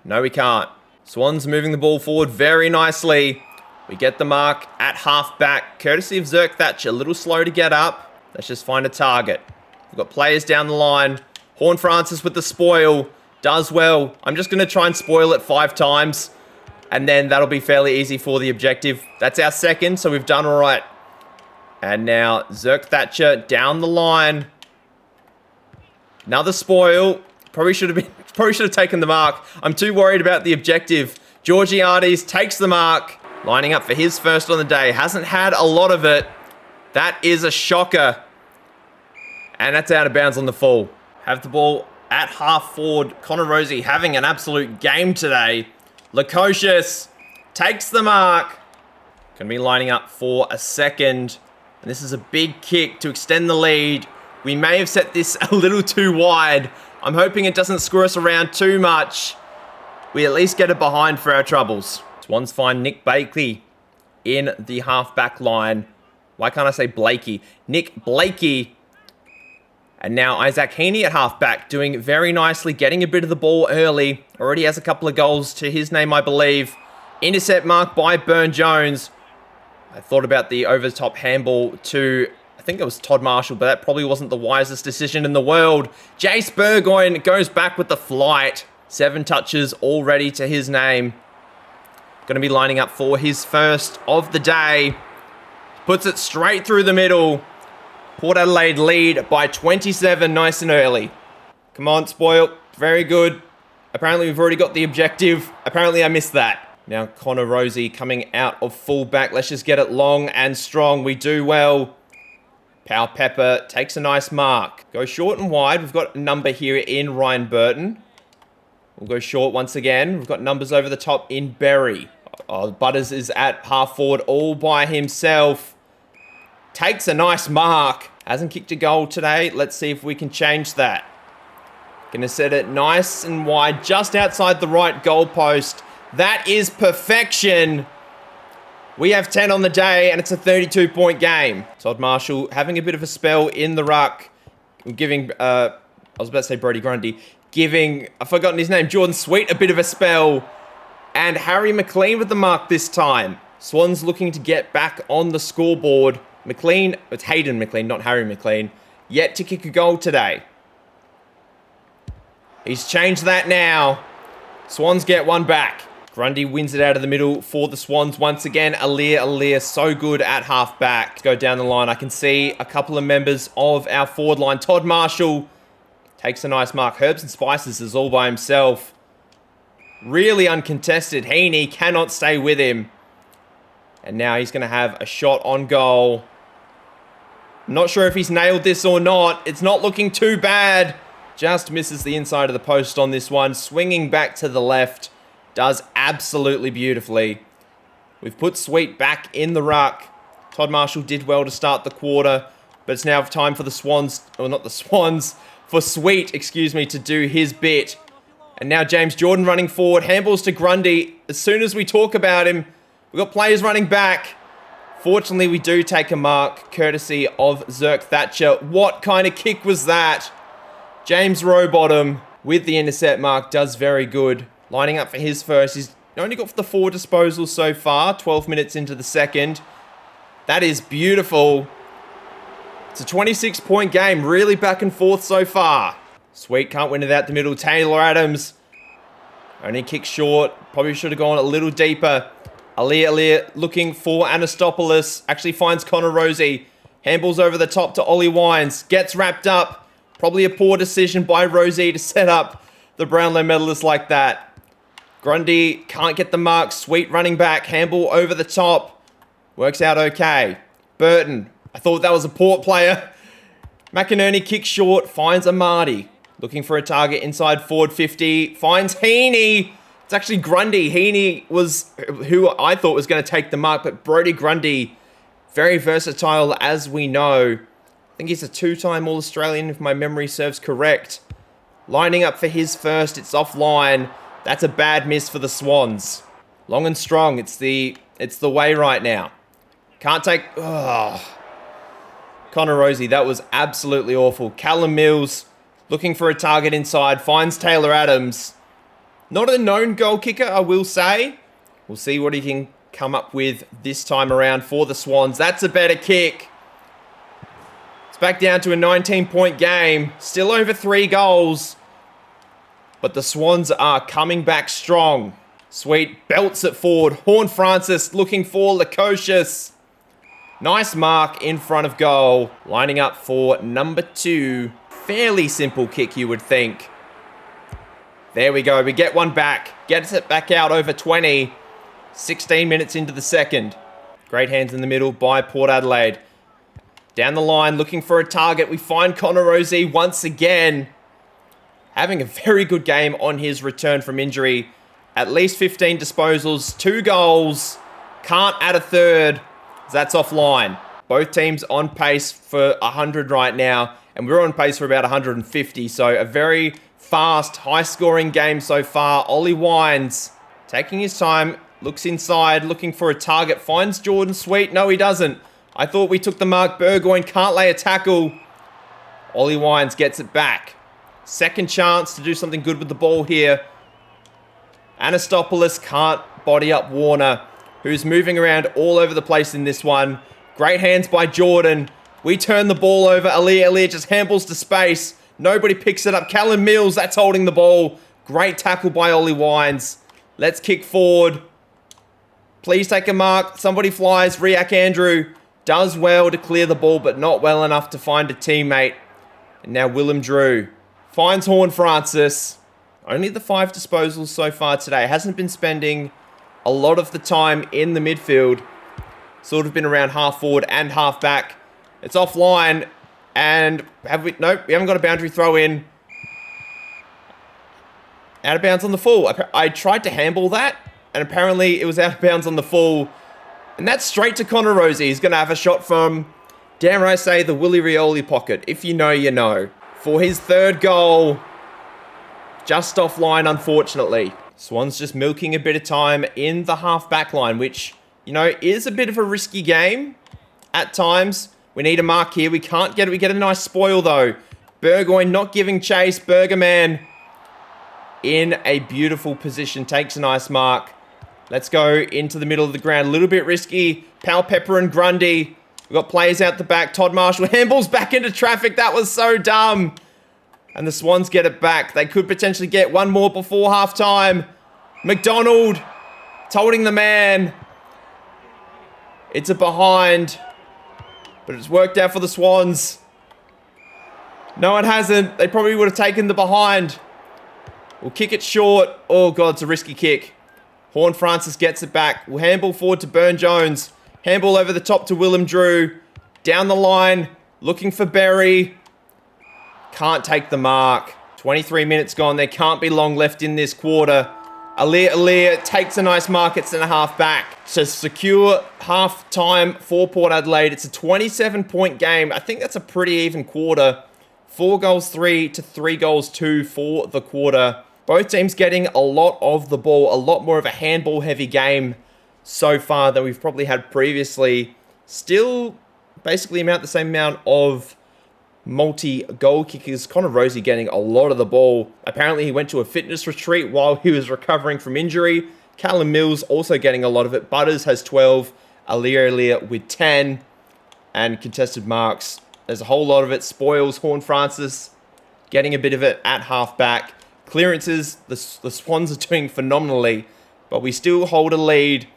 Speaker 1: No, we can't. Swans moving the ball forward very nicely. We get the mark at half back. Courtesy of Zerk Thatcher. A little slow to get up. Let's just find a target. We've got players down the line. Horn Francis with the spoil. Does well. I'm just going to try and spoil it 5 times. And then that'll be fairly easy for the objective. That's our second, so we've done all right. And now Zerk Thatcher down the line. Another spoil. Probably should have taken the mark. I'm too worried about the objective. Georgiadis takes the mark. Lining up for his first on the day. Hasn't had a lot of it. That is a shocker. And that's out of bounds on the full. Have the ball at half forward. Connor Rozee having an absolute game today. Lukosius takes the mark. Going to be lining up for a second. And this is a big kick to extend the lead. We may have set this a little too wide. I'm hoping it doesn't screw us around too much. We at least get it behind for our troubles. Swans find Nick Blakey in the half-back line. Why can't I say Blakey? Nick Blakey. And now Isaac Heaney at half-back, doing very nicely, getting a bit of the ball early. Already has a couple of goals to his name, I believe. Intercept mark by Burn-Jones. I thought about the over-the-top handball to, I think it was Todd Marshall, but that probably wasn't the wisest decision in the world. Jace Burgoyne goes back with the flight. 7 touches already to his name. Going to be lining up for his first of the day. Puts it straight through the middle. Port Adelaide lead by 27, nice and early. Come on, spoil. Very good. Apparently we've already got the objective. Apparently I missed that. Now Connor Rozee coming out of fullback. Let's just get it long and strong. We do well. Power Pepper takes a nice mark. Go short and wide. We've got a number here in Ryan Burton. We'll go short once again. We've got numbers over the top in Berry. Oh, Butters is at half forward all by himself. Takes a nice mark. Hasn't kicked a goal today. Let's see if we can change that. Gonna set it nice and wide, just outside the right goalpost. That is perfection. We have 10 on the day, and it's a 32-point game. Todd Marshall having a bit of a spell in the ruck. Giving, I was about to say Brodie Grundy. Giving, I've forgotten his name, Jordan Sweet a bit of a spell. And Harry McLean with the mark this time. Swans looking to get back on the scoreboard. McLean, it's Hayden McLean, not Harry McLean, yet to kick a goal today. He's changed that now. Swans get one back. Grundy wins it out of the middle for the Swans once again. Aliir, so good at half-back. Go down the line. I can see a couple of members of our forward line. Todd Marshall takes a nice mark. Herbs and Spices is all by himself. Really uncontested. Heaney cannot stay with him. And now he's going to have a shot on goal. I'm not sure if he's nailed this or not. It's not looking too bad. Just misses the inside of the post on this one. Swinging back to the left. Does absolutely beautifully. We've put Sweet back in the ruck. Todd Marshall did well to start the quarter. But it's now time for the Swans, or not the Swans, for Sweet, excuse me, to do his bit. And now James Jordan running forward. Handballs to Grundy. As soon as we talk about him, we've got players running back. Fortunately, we do take a mark, courtesy of Zerk Thatcher. What kind of kick was that? James Rowbottom with the intercept mark does very good. Lining up for his first. He's only got the 4 disposals so far. 12 minutes into the second. That is beautiful. It's a 26-point game. Really back and forth so far. Sweet can't win it out the middle. Taylor Adams. Only kick short. Probably should have gone a little deeper. Aliir looking for Anastopoulos. Actually finds Connor Rozee. Handballs over the top to Ollie Wines. Gets wrapped up. Probably a poor decision by Rozee to set up the Brownlow medalist like that. Grundy can't get the mark. Sweet running back. Handball over the top. Works out okay. Burton. I thought that was a Port player. McInerney kicks short. Finds Amadi. Looking for a target inside forward 50. Finds Heaney. It's actually Grundy. Heaney was who I thought was going to take the mark. But Brodie Grundy, very versatile as we know. I think he's a 2-time All-Australian if my memory serves correct. Lining up for his first. It's offline. That's a bad miss for the Swans. Long and strong. It's the way right now. Can't take... Oh. Connor Rozee, that was absolutely awful. Callum Mills looking for a target inside. Finds Taylor Adams. Not a known goal kicker, I will say. We'll see what he can come up with this time around for the Swans. That's a better kick. It's back down to a 19-point game. Still over 3 goals. But the Swans are coming back strong. Sweet belts it forward. Horne-Francis looking for Lukosius. Nice mark in front of goal. Lining up for number 2. Fairly simple kick, you would think. There we go. We get one back. Gets it back out over 20. 16 minutes into the second. Great hands in the middle by Port Adelaide. Down the line, looking for a target. We find Connor Rozee once again. Having a very good game on his return from injury. At least 15 disposals, 2 goals. Can't add a third. That's offline. Both teams on pace for 100 right now. And we're on pace for about 150. So a very fast, high-scoring game so far. Ollie Wines taking his time. Looks inside, looking for a target. Finds Jordan Sweet. No, he doesn't. I thought we took the mark. Burgoyne can't lay a tackle. Ollie Wines gets it back. Second chance to do something good with the ball here. Anastopoulos can't body up Warner, who's moving around all over the place in this one. Great hands by Jordan. We turn the ball over. Aliir just handballs to space. Nobody picks it up. Callum Mills, that's holding the ball. Great tackle by Ollie Wines. Let's kick forward. Please take a mark. Somebody flies. Riak Andrew does well to clear the ball, but not well enough to find a teammate. And now Willem Drew finds Horne-Francis. Only the 5 disposals so far today. Hasn't been spending a lot of the time in the midfield. Sort of been around half forward and half back. It's offline. And have we... Nope, we haven't got a boundary throw in. Out of bounds on the full. I tried to handball that, and apparently it was out of bounds on the full. And that's straight to Connor Rozee. He's going to have a shot from, dare I say, the Willie Rioli pocket. If you know, you know. For his 3rd goal. Just offline, unfortunately. Swans just milking a bit of time in the half-back line, which, you know, is a bit of a risky game at times. We need a mark here. We can't get it. We get a nice spoil, though. Burgoyne not giving chase. Burgerman in a beautiful position. Takes a nice mark. Let's go into the middle of the ground. A little bit risky. Powell, Pepper, and Grundy. We've got players out the back. Todd Marshall handballs back into traffic. That was so dumb. And the Swans get it back. They could potentially get one more before halftime. McDonald holding the man. It's a behind. But it's worked out for the Swans. No, it hasn't. They probably would have taken the behind. We'll kick it short. Oh, God, it's a risky kick. Horne-Francis gets it back. We'll handball forward to Burne-Jones. Handball over the top to Willem Drew. Down the line. Looking for Berry. Can't take the mark. 23 minutes gone. There can't be long left in this quarter. Alir takes a nice mark at centre-half back to secure half-time for Port Adelaide. It's a 27-point game. I think that's a pretty even quarter. 4 goals 3 to 3 goals 2 for the quarter. Both teams getting a lot of the ball. A lot more of a handball-heavy game so far than we've probably had previously. Still basically the same amount of multi-goal kickers. Connor Rozee getting a lot of the ball. Apparently he went to a fitness retreat while he was recovering from injury. Callum Mills also getting a lot of it. Butters has 12. Alir with 10. And contested marks. There's a whole lot of it. Spoils. Horne-Francis getting a bit of it at half-back. Clearances, the Swans are doing phenomenally. But we still hold a lead.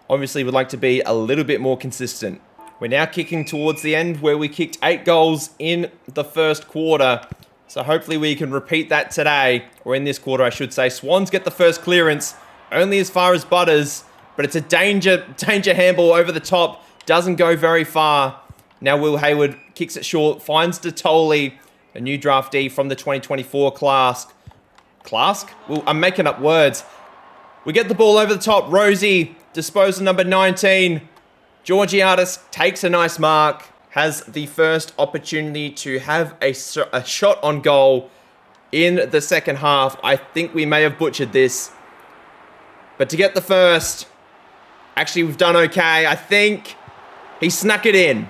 Speaker 1: Obviously we'd like to be a little bit more consistent. We're now kicking towards the end where we kicked 8 goals in the first quarter. So hopefully we can repeat that today. Or in this quarter, I should say. Swans get the first clearance. Only as far as Butters. But it's a danger handball over the top. Doesn't go very far. Now Will Hayward kicks it short. Finds Detoli. A new draftee from the 2024 class. Well, I'm making up words. We get the ball over the top. Rozee. Disposal number 19. Georgiadis takes a nice mark, has the first opportunity to have a shot on goal in the second half. I think we may have butchered this. But to get the first, actually we've done okay. I think he snuck it in.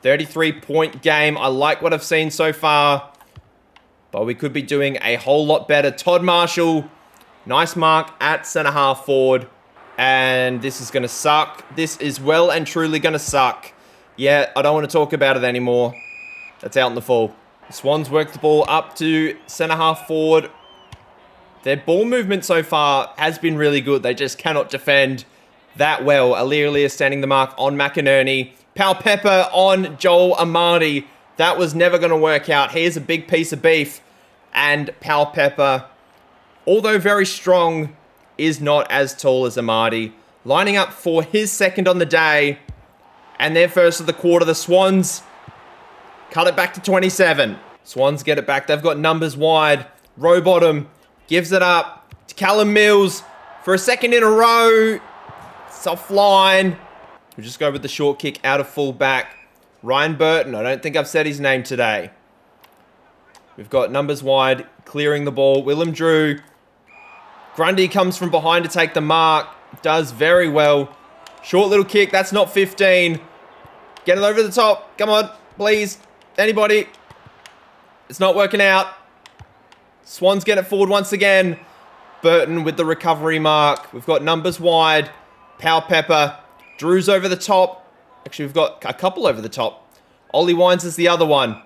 Speaker 1: 33-point game. I like what I've seen so far. But we could be doing a whole lot better. Todd Marshall, nice mark at centre-half forward. And this is going to suck. This is well and truly going to suck. Yeah, I don't want to talk about it anymore. That's out in the full. The Swans work the ball up to centre-half forward. Their ball movement so far has been really good. They just cannot defend that well. Alir standing the mark on McInerney. Powell Pepper on Joel Amadi. That was never going to work out. Here's a big piece of beef. And Powell Pepper, although very strong, is not as tall as Amadi. Lining up for his second on the day. And their first of the quarter. The Swans cut it back to 27. Swans get it back. They've got numbers wide. Rowbottom gives it up to Callum Mills for a second in a row. It's offline. We'll just go with the short kick out of full back. Ryan Burton. I don't think I've said his name today. We've got numbers wide. Clearing the ball. Willem Drew. Grundy comes from behind to take the mark. Does very well. Short little kick. That's not 15. Get it over the top. Come on, please. Anybody. It's not working out. Swans get it forward once again. Burton with the recovery mark. We've got numbers wide. Powell Pepper. Drew's over the top. Actually, we've got a couple over the top. Ollie Wines is the other one.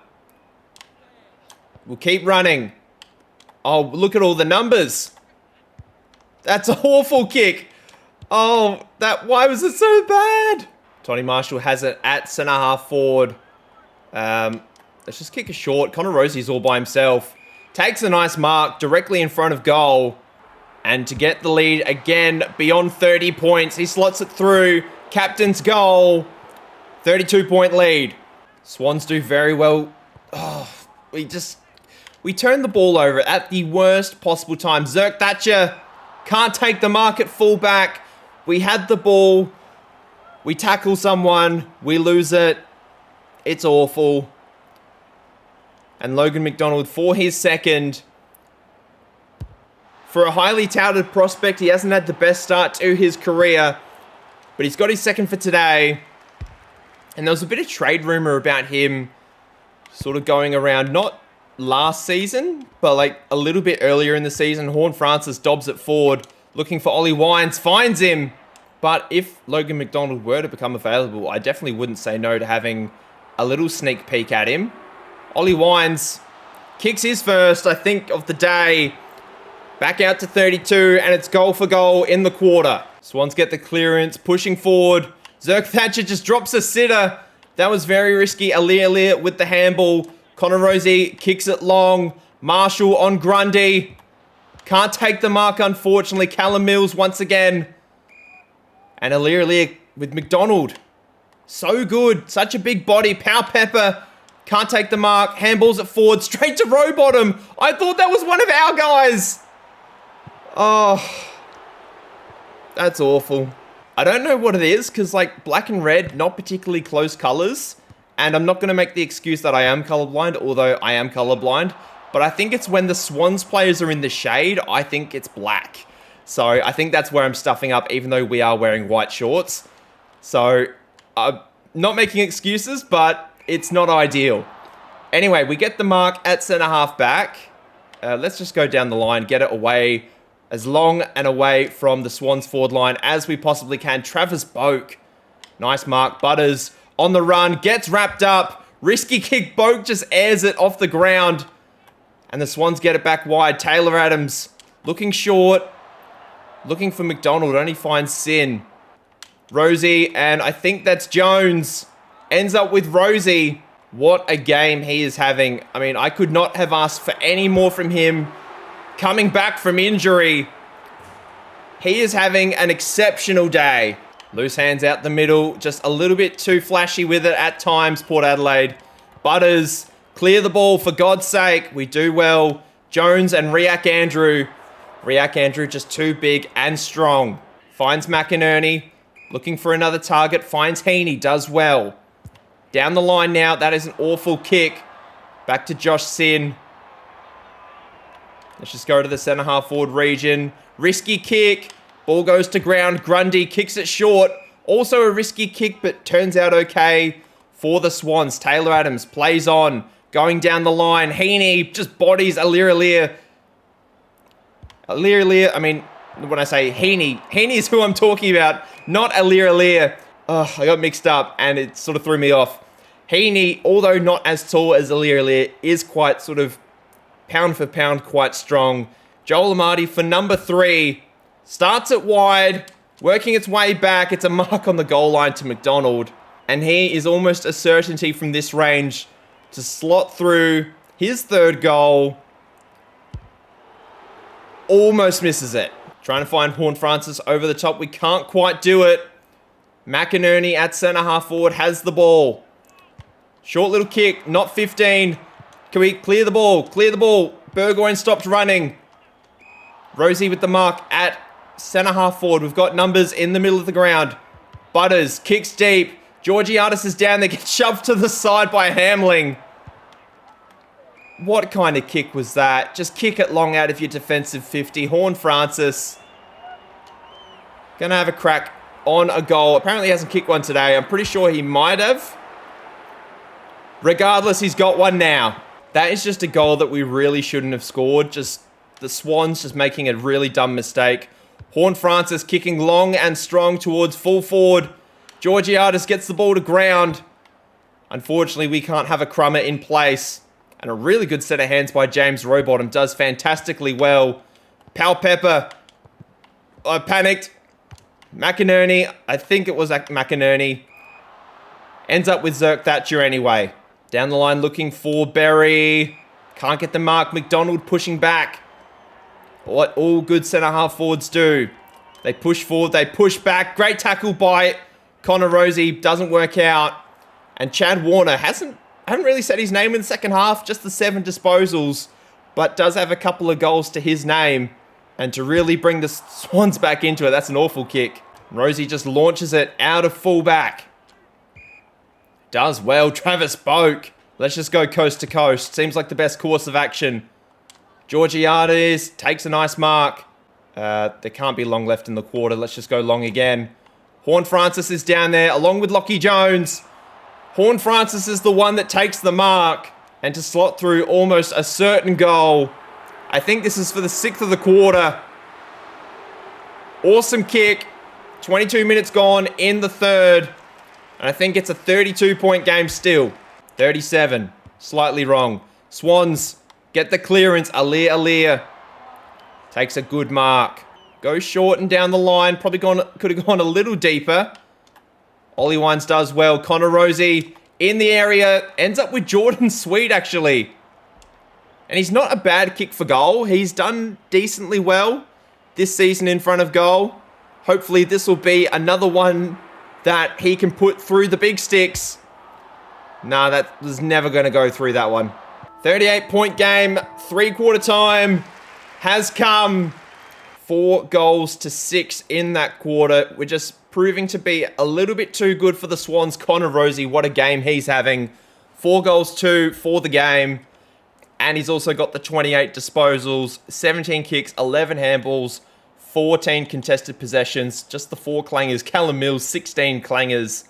Speaker 1: We'll keep running. Oh, look at all the numbers. That's an awful kick. Oh, why was it so bad? Tony Marshall has it at centre-half forward. Let's just kick a short. Connor Rozee's all by himself. Takes a nice mark directly in front of goal. And to get the lead again beyond 30 points, he slots it through. Captain's goal. 32-point lead. Swans do very well. Oh, we turned the ball over at the worst possible time. Zerk Thatcher can't take the mark at fullback. We had the ball. We tackle someone. We lose it. It's awful. And Logan McDonald for his second. For a highly touted prospect, he hasn't had the best start to his career, but he's got his second for today. And there was a bit of trade rumor about him sort of going around, not last season, but like a little bit earlier in the season. Horne-Francis dobs it forward, looking for Ollie Wines, finds him. But if Logan McDonald were to become available, I definitely wouldn't say no to having a little sneak peek at him. Ollie Wines kicks his first, I think, of the day. Back out to 32, and it's goal for goal in the quarter. Swans get the clearance, pushing forward. Zerk Thatcher just drops a sitter. That was very risky. Alir with the handball. Connor Rozee kicks it long. Marshall on Grundy. Can't take the mark, unfortunately. Callum Mills once again. And Alir with McDonald. So good. Such a big body. Pow Pepper. Can't take the mark. Handballs it forward. Straight to Rowbottom. I thought that was one of our guys. Oh, that's awful. I don't know what it is, because like black and red, not particularly close colors. And I'm not going to make the excuse that I am colorblind, although I am colorblind. But I think it's when the Swans players are in the shade, I think it's black. So I think that's where I'm stuffing up, even though we are wearing white shorts. So I'm not making excuses, but it's not ideal. Anyway, we get the mark at centre half back. Let's just go down the line, get it away as long and away from the Swans forward line as we possibly can. Travis Boak. Nice mark. Butters on the run. Gets wrapped up. Risky kick. Boak just airs it off the ground. And the Swans get it back wide. Taylor Adams looking short. Looking for McDonald. Only finds Sin. Rozee, and I think that's Jones. Ends up with Rozee. What a game he is having. I mean, I could not have asked for any more from him. Coming back from injury, he is having an exceptional day. Loose hands out the middle, just a little bit too flashy with it at times, Port Adelaide. Butters, clear the ball for God's sake. We do well. Jones and Riak Andrew. Riak Andrew just too big and strong. Finds McInerney, looking for another target. Finds Heaney, does well. Down the line now, that is an awful kick. Back to Josh Sin. Let's just go to the centre half forward region. Risky kick. Ball goes to ground. Grundy kicks it short. Also a risky kick, but turns out okay for the Swans. Taylor Adams plays on. Going down the line. Heaney just bodies Alir. Alir, I mean, when I say Heaney is who I'm talking about, not Alir. Oh, I got mixed up and it sort of threw me off. Heaney, although not as tall as Alir, is quite sort of pound for pound, quite strong. Joel Amati for number 3. Starts it wide, working its way back. It's a mark on the goal line to McDonald. And he is almost a certainty from this range to slot through his third goal. Almost misses it. Trying to find Horne-Francis over the top. We can't quite do it. McInerney at centre half forward has the ball. Short little kick, not 15. Can we clear the ball? Clear the ball. Burgoyne stopped running. Rozee with the mark at centre half forward. We've got numbers in the middle of the ground. Butters kicks deep. Georgiadis is down there. Gets shoved to the side by Hamling. What kind of kick was that? Just kick it long out of your defensive 50. Horne-Francis. Gonna have a crack on a goal. Apparently he hasn't kicked one today. I'm pretty sure he might have. Regardless, he's got one now. That is just a goal that we really shouldn't have scored. Just the Swans just making a really dumb mistake. Horne-Francis kicking long and strong towards full forward. Georgiadis gets the ball to ground. Unfortunately, we can't have a crummer in place. And a really good set of hands by James Rowbottom. Does fantastically well. Pow Pepper. I panicked. McInerney. I think it was McInerney. Ends up with Zerk Thatcher anyway. Down the line looking for Berry. Can't get the mark. McDonald pushing back. What all good centre half forwards do. They push forward. They push back. Great tackle by Connor Rozee. Doesn't work out. And Chad Warner haven't really said his name in the second half. Just the 7 disposals. But does have a couple of goals to his name. And to really bring the Swans back into it. That's an awful kick. Rozee just launches it out of fullback. Does well. Travis Boak. Let's just go coast to coast. Seems like the best course of action. Georgiades takes a nice mark. There can't be long left in the quarter. Let's just go long again. Horne-Francis is down there along with Lockie Jones. Horne-Francis is the one that takes the mark. And to slot through almost a certain goal. I think this is for the 6th of the quarter. Awesome kick. 22 minutes gone in the 3rd. And I think it's a 32-point game still. 37. Slightly wrong. Swans get the clearance. Alir takes a good mark. Goes short and down the line. Probably could have gone a little deeper. Ollie Wines does well. Connor Rozee in the area. Ends up with Jordan Sweet, actually. And he's not a bad kick for goal. He's done decently well this season in front of goal. Hopefully this will be another one that he can put through the big sticks. Nah, that was never going to go through that one. 38-point game. 3-quarter time has come. 4 goals to 6 in that quarter. We're just proving to be a little bit too good for the Swans. Connor Rozee, what a game he's having. 4 goals, 2 for the game. And he's also got the 28 disposals, 17 kicks, 11 handballs, 14 contested possessions. Just the 4 clangers. Callum Mills, 16 clangers.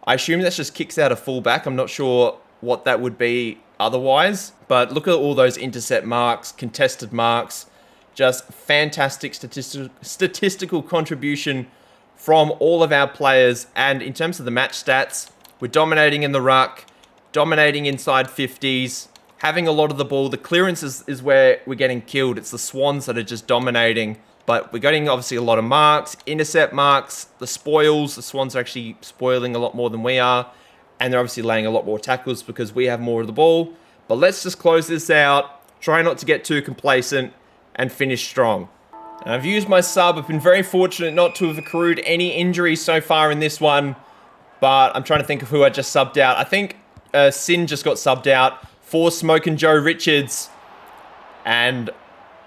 Speaker 1: I assume that's just kicks out of fullback. I'm not sure what that would be otherwise. But look at all those intercept marks, contested marks. Just fantastic statistical contribution from all of our players. And in terms of the match stats, we're dominating in the ruck, dominating inside 50s, having a lot of the ball. The clearance is where we're getting killed. It's the Swans that are just dominating. But we're getting obviously a lot of marks, intercept marks, the spoils. The Swans are actually spoiling a lot more than we are. And they're obviously laying a lot more tackles because we have more of the ball. But let's just close this out. Try not to get too complacent and finish strong. And I've used my sub. I've been very fortunate not to have accrued any injuries so far in this one. But I'm trying to think of who I just subbed out. I think Sin just got subbed out for Smokin' Joe Richards. And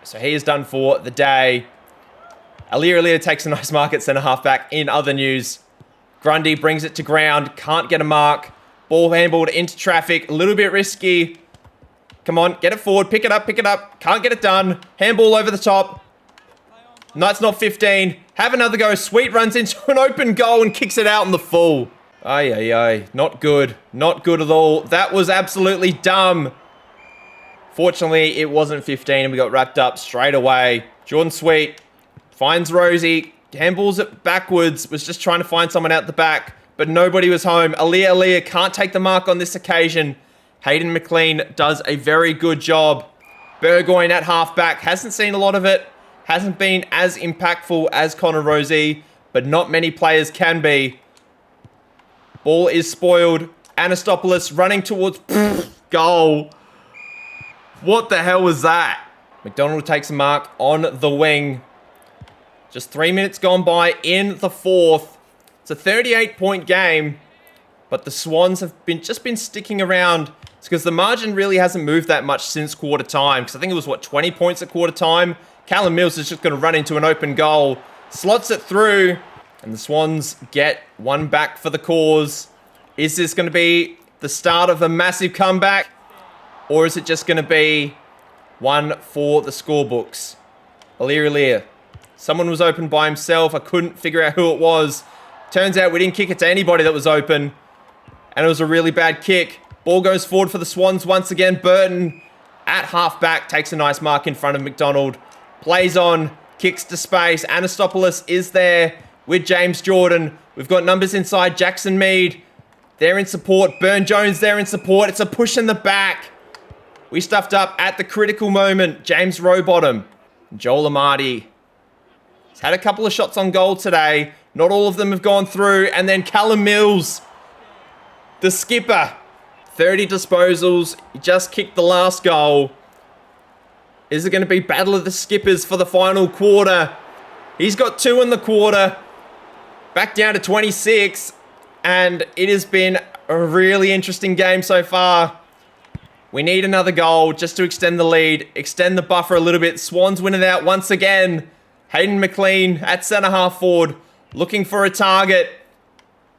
Speaker 1: so he is done for the day. Alir takes a nice mark at centre halfback. In other news, Grundy brings it to ground. Can't get a mark. Ball handballed into traffic. A little bit risky. Come on, get it forward. Pick it up, pick it up. Can't get it done. Handball over the top. No, it's not 15. Have another go. Sweet runs into an open goal and kicks it out in the full. Ay. Not good. Not good at all. That was absolutely dumb. Fortunately, it wasn't 15 and we got wrapped up straight away. Jordan Sweet finds Rozee. Handballs it backwards. Was just trying to find someone out the back. But nobody was home. Alir can't take the mark on this occasion. Hayden McLean does a very good job. Burgoyne at halfback. Hasn't seen a lot of it. Hasn't been as impactful as Connor Rozee. But not many players can be. Ball is spoiled. Anastopoulos running towards goal. What the hell was that? McDonald takes a mark on the wing. Just 3 minutes gone by in the 4th. It's a 38-point game. But the Swans have just been sticking around. It's because the margin really hasn't moved that much since quarter time. Because I think it was, 20 points at quarter time? Callum Mills is just going to run into an open goal. Slots it through. And the Swans get one back for the cause. Is this going to be the start of a massive comeback? Or is it just going to be one for the scorebooks? Alir. Someone was open by himself. I couldn't figure out who it was. Turns out we didn't kick it to anybody that was open. And it was a really bad kick. Ball goes forward for the Swans once again. Burton at halfback takes a nice mark in front of McDonald. Plays on. Kicks to space. Anastopoulos is there with James Jordan. We've got numbers inside. Jackson Mead. They're in support. Burn Jones there in support. It's a push in the back. We stuffed up at the critical moment. James Rowbottom. Joel Amati. He's had a couple of shots on goal today. Not all of them have gone through. And then Callum Mills, the skipper. 30 disposals. He just kicked the last goal. Is it going to be battle of the skippers for the final quarter? He's got 2 in the quarter. Back down to 26. And it has been a really interesting game so far. We need another goal just to extend the lead. Extend the buffer a little bit. Swans win it out once again. Hayden McLean at centre half forward. Looking for a target.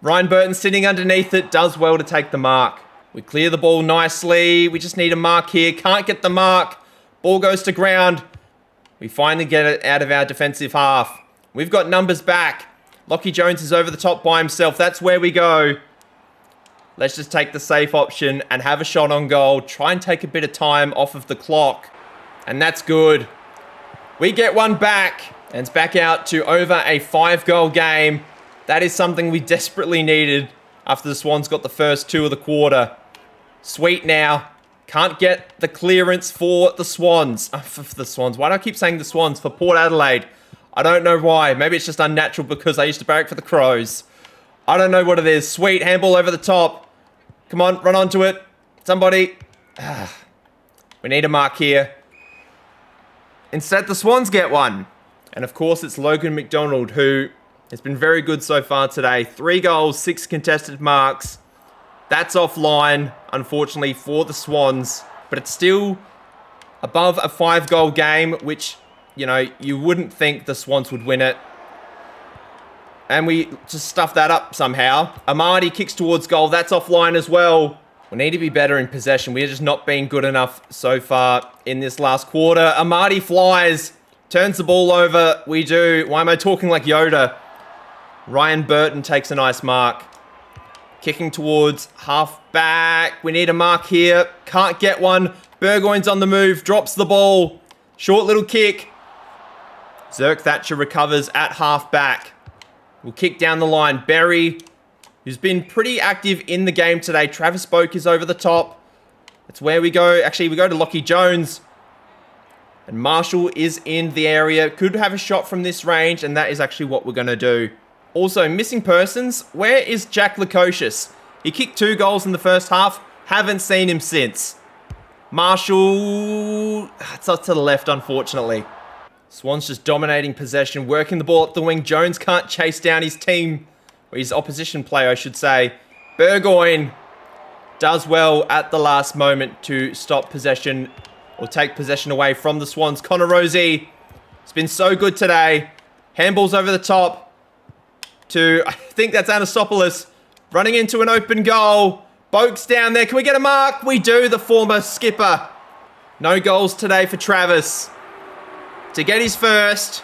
Speaker 1: Ryan Burton sitting underneath it. Does well to take the mark. We clear the ball nicely. We just need a mark here. Can't get the mark. Ball goes to ground. We finally get it out of our defensive half. We've got numbers back. Lachie Jones is over the top by himself. That's where we go. Let's just take the safe option and have a shot on goal. Try and take a bit of time off of the clock. And that's good. We get one back. And it's back out to over a 5-goal game. That is something we desperately needed after the Swans got the first 2 of the quarter. Sweet now. Can't get the clearance for the Swans. For the Swans. Why do I keep saying the Swans? For Port Adelaide. I don't know why. Maybe it's just unnatural because I used to barrack for the Crows. I don't know what it is. Sweet. Handball over the top. Come on. Run onto it. Somebody. We need a mark here. Instead, the Swans get one. And of course, it's Logan McDonald, who has been very good so far today. 3 goals, 6 contested marks. That's offline, unfortunately, for the Swans. But it's still above a 5-goal game, which, you know, you wouldn't think the Swans would win it. And we just stuffed that up somehow. Amadi kicks towards goal. That's offline as well. We need to be better in possession. We're just not being good enough so far in this last quarter. Amadi flies. Turns the ball over. We do. Why am I talking like Yoda? Ryan Burton takes a nice mark. Kicking towards half-back. We need a mark here. Can't get one. Burgoyne's on the move. Drops the ball. Short little kick. Zerk Thatcher recovers at half-back. We'll kick down the line. Berry, who's been pretty active in the game today. Travis Boak is over the top. That's where we go. Actually, we go to Lachie Jones. And Marshall is in the area. Could have a shot from this range, and that is actually what we're going to do. Also, missing persons. Where is Jack Lukosius? He kicked 2 goals in the first half. Haven't seen him since. Marshall. It's up to the left, unfortunately. Swans just dominating possession, working the ball up the wing. Jones can't chase down his team, or his opposition player, I should say. Burgoyne does well at the last moment to stop possession, or take possession away from the Swans. Connor Rozee has been so good today. Handballs over the top to, I think that's Anastopoulos, running into an open goal. Boak's down there. Can we get a mark? We do, the former skipper. No goals today for Travis. To get his first.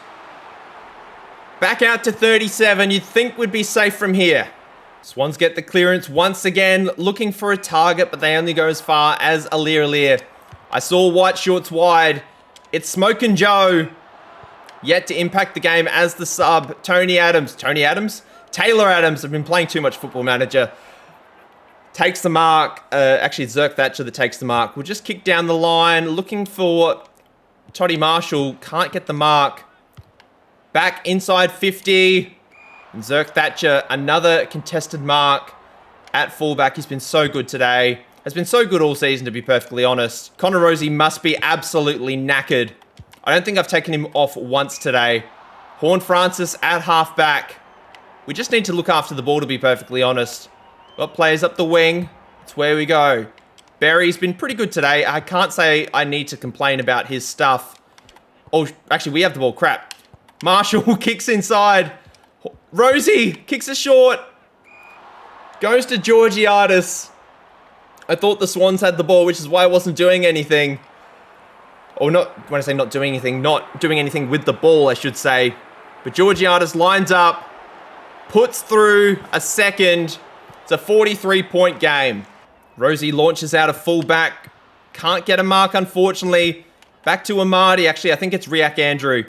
Speaker 1: Back out to 37. You'd think we'd be safe from here. Swans get the clearance once again, looking for a target, but they only go as far as Alir. I saw White shorts wide. It's Smokin' Joe. Yet to impact the game as the sub. Taylor Adams. I've been playing too much Football Manager. Takes the mark. Actually, it's Zerk Thatcher that takes the mark. We'll just kick down the line. Looking for Toddy Marshall. Can't get the mark. Back inside 50. And Zerk Thatcher, another contested mark at fullback. He's been so good today. Has been so good all season, to be perfectly honest. Connor Rozee must be absolutely knackered. I don't think I've taken him off once today. Horn Francis at halfback. We just need to look after the ball, to be perfectly honest. Got players up the wing. It's where we go. Berry's been pretty good today. I can't say I need to complain about his stuff. Oh, actually, we have the ball. Crap. Marshall kicks inside. Rozee kicks a short. Goes to Georgiadis. I thought the Swans had the ball, which is why I wasn't doing anything. Or not, when I say not doing anything, not doing anything with the ball, I should say. But Georgiadis lines up, puts through a second. It's a 43-point game. Rozee launches out of fullback. Can't get a mark, unfortunately. Back to Amadi. Actually, I think it's Riak Andrew.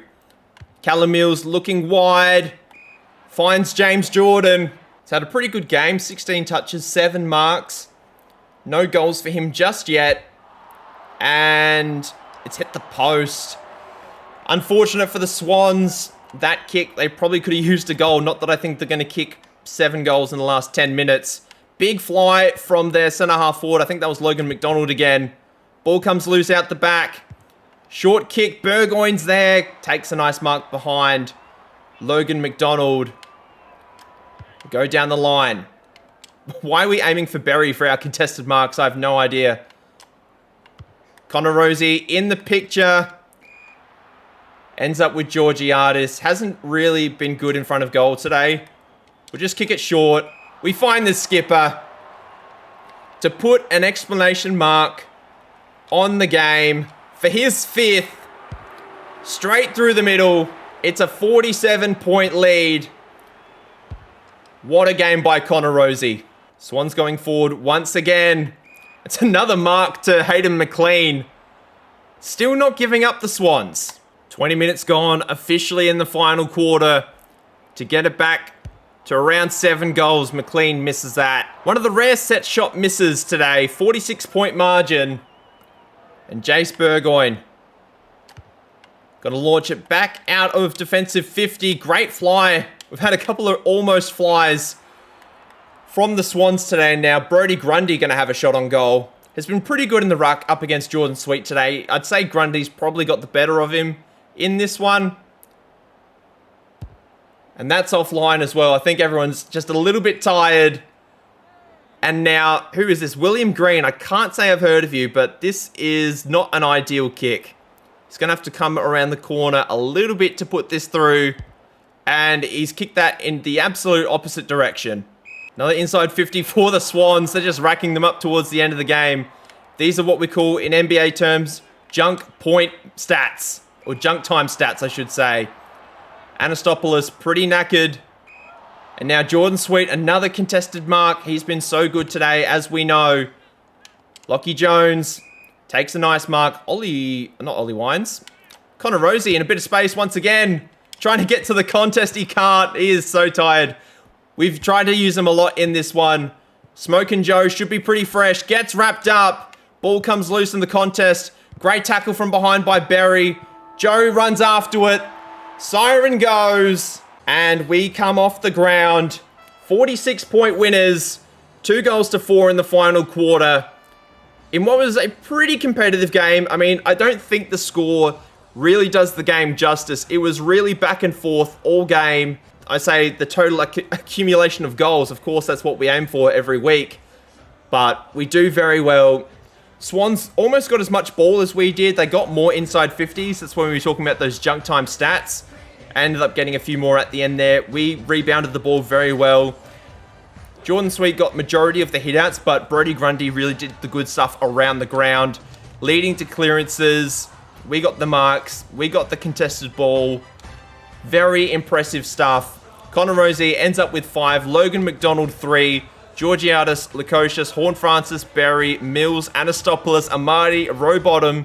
Speaker 1: Callum Mills looking wide. Finds James Jordan. He's had a pretty good game. 16 touches, 7 marks. No goals for him just yet. And it's hit the post. Unfortunate for the Swans. That kick, they probably could have used a goal. Not that I think they're going to kick 7 goals in the last 10 minutes. Big fly from their centre-half forward. I think that was Logan McDonald again. Ball comes loose out the back. Short kick. Burgoyne's there. Takes a nice mark behind Logan McDonald. Go down the line. Why are we aiming for Berry for our contested marks? I have no idea. Connor Rozee in the picture. Ends up with Georgiadis. Hasn't really been good in front of goal today. We'll just kick it short. We find the skipper to put an exclamation mark on the game. for his 5th. Straight through the middle. It's a 47-point lead. What a game by Connor Rozee. Swans going forward once again. It's another mark to Hayden McLean. Still not giving up the Swans. 20 minutes gone, officially in the final quarter. To get it back to around 7 goals, McLean misses that. One of the rare set shot misses today. 46-point margin. And Jace Burgoyne. Got to launch it back out of defensive 50. Great fly. We've had a couple of almost flies from the Swans today. Now, Brodie Grundy going to have a shot on goal. Has been pretty good in the ruck up against Jordan Sweet today. I'd say Grundy's probably got the better of him in this one. And that's offline as well. I think everyone's just a little bit tired. And now, who is this? William Green. I can't say I've heard of you, but this is not an ideal kick. He's going to have to come around the corner a little bit to put this through. And he's kicked that in the absolute opposite direction. Another inside 50 for the Swans. They're just racking them up towards the end of the game. These are what we call, in NBA terms, junk point stats. Or junk time stats, I should say. Anastopoulos, pretty knackered. And now Jordan Sweet, another contested mark. He's been so good today, as we know. Lockie Jones takes a nice mark. Not Ollie Wines. Connor Rozee in a bit of space once again. Trying to get to the contest. He can't. He is so tired. We've tried to use him a lot in this one. Smokin' Joe should be pretty fresh. Gets wrapped up. Ball comes loose in the contest. Great tackle from behind by Berry. Joe runs after it. Siren goes. And we come off the ground. 46-point winners. 2 goals to 4 in the final quarter. In what was a pretty competitive game. I mean, I don't think the score really does the game justice. It was really back and forth all game. I say the total accumulation of goals. Of course, that's what we aim for every week. But we do very well. Swans almost got as much ball as we did. They got more inside 50s. That's when we were talking about those junk time stats. Ended up getting a few more at the end there. We rebounded the ball very well. Jordan Sweet got majority of the hitouts, but Brodie Grundy really did the good stuff around the ground, leading to clearances. We got the marks. We got the contested ball. Very impressive stuff. Connor Rozee ends up with 5. Logan McDonald, 3. Georgiadis, Lukosius, Horn-Francis, Berry, Mills, Anastopoulos, Amadi, Rowbottom,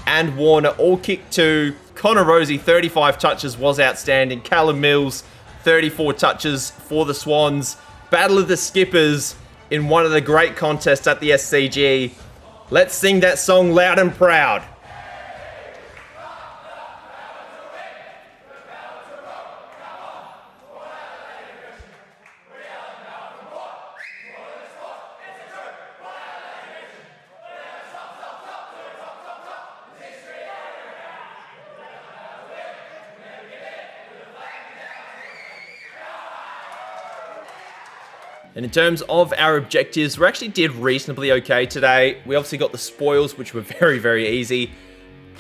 Speaker 1: and Warner all kicked 2. Connor Rozee, 35 touches, was outstanding. Callum Mills, 34 touches for the Swans. Battle of the Skippers in one of the great contests at the SCG. Let's sing that song loud and proud. And in terms of our objectives, we actually did reasonably okay today. We obviously got the spoils, which were very, very easy.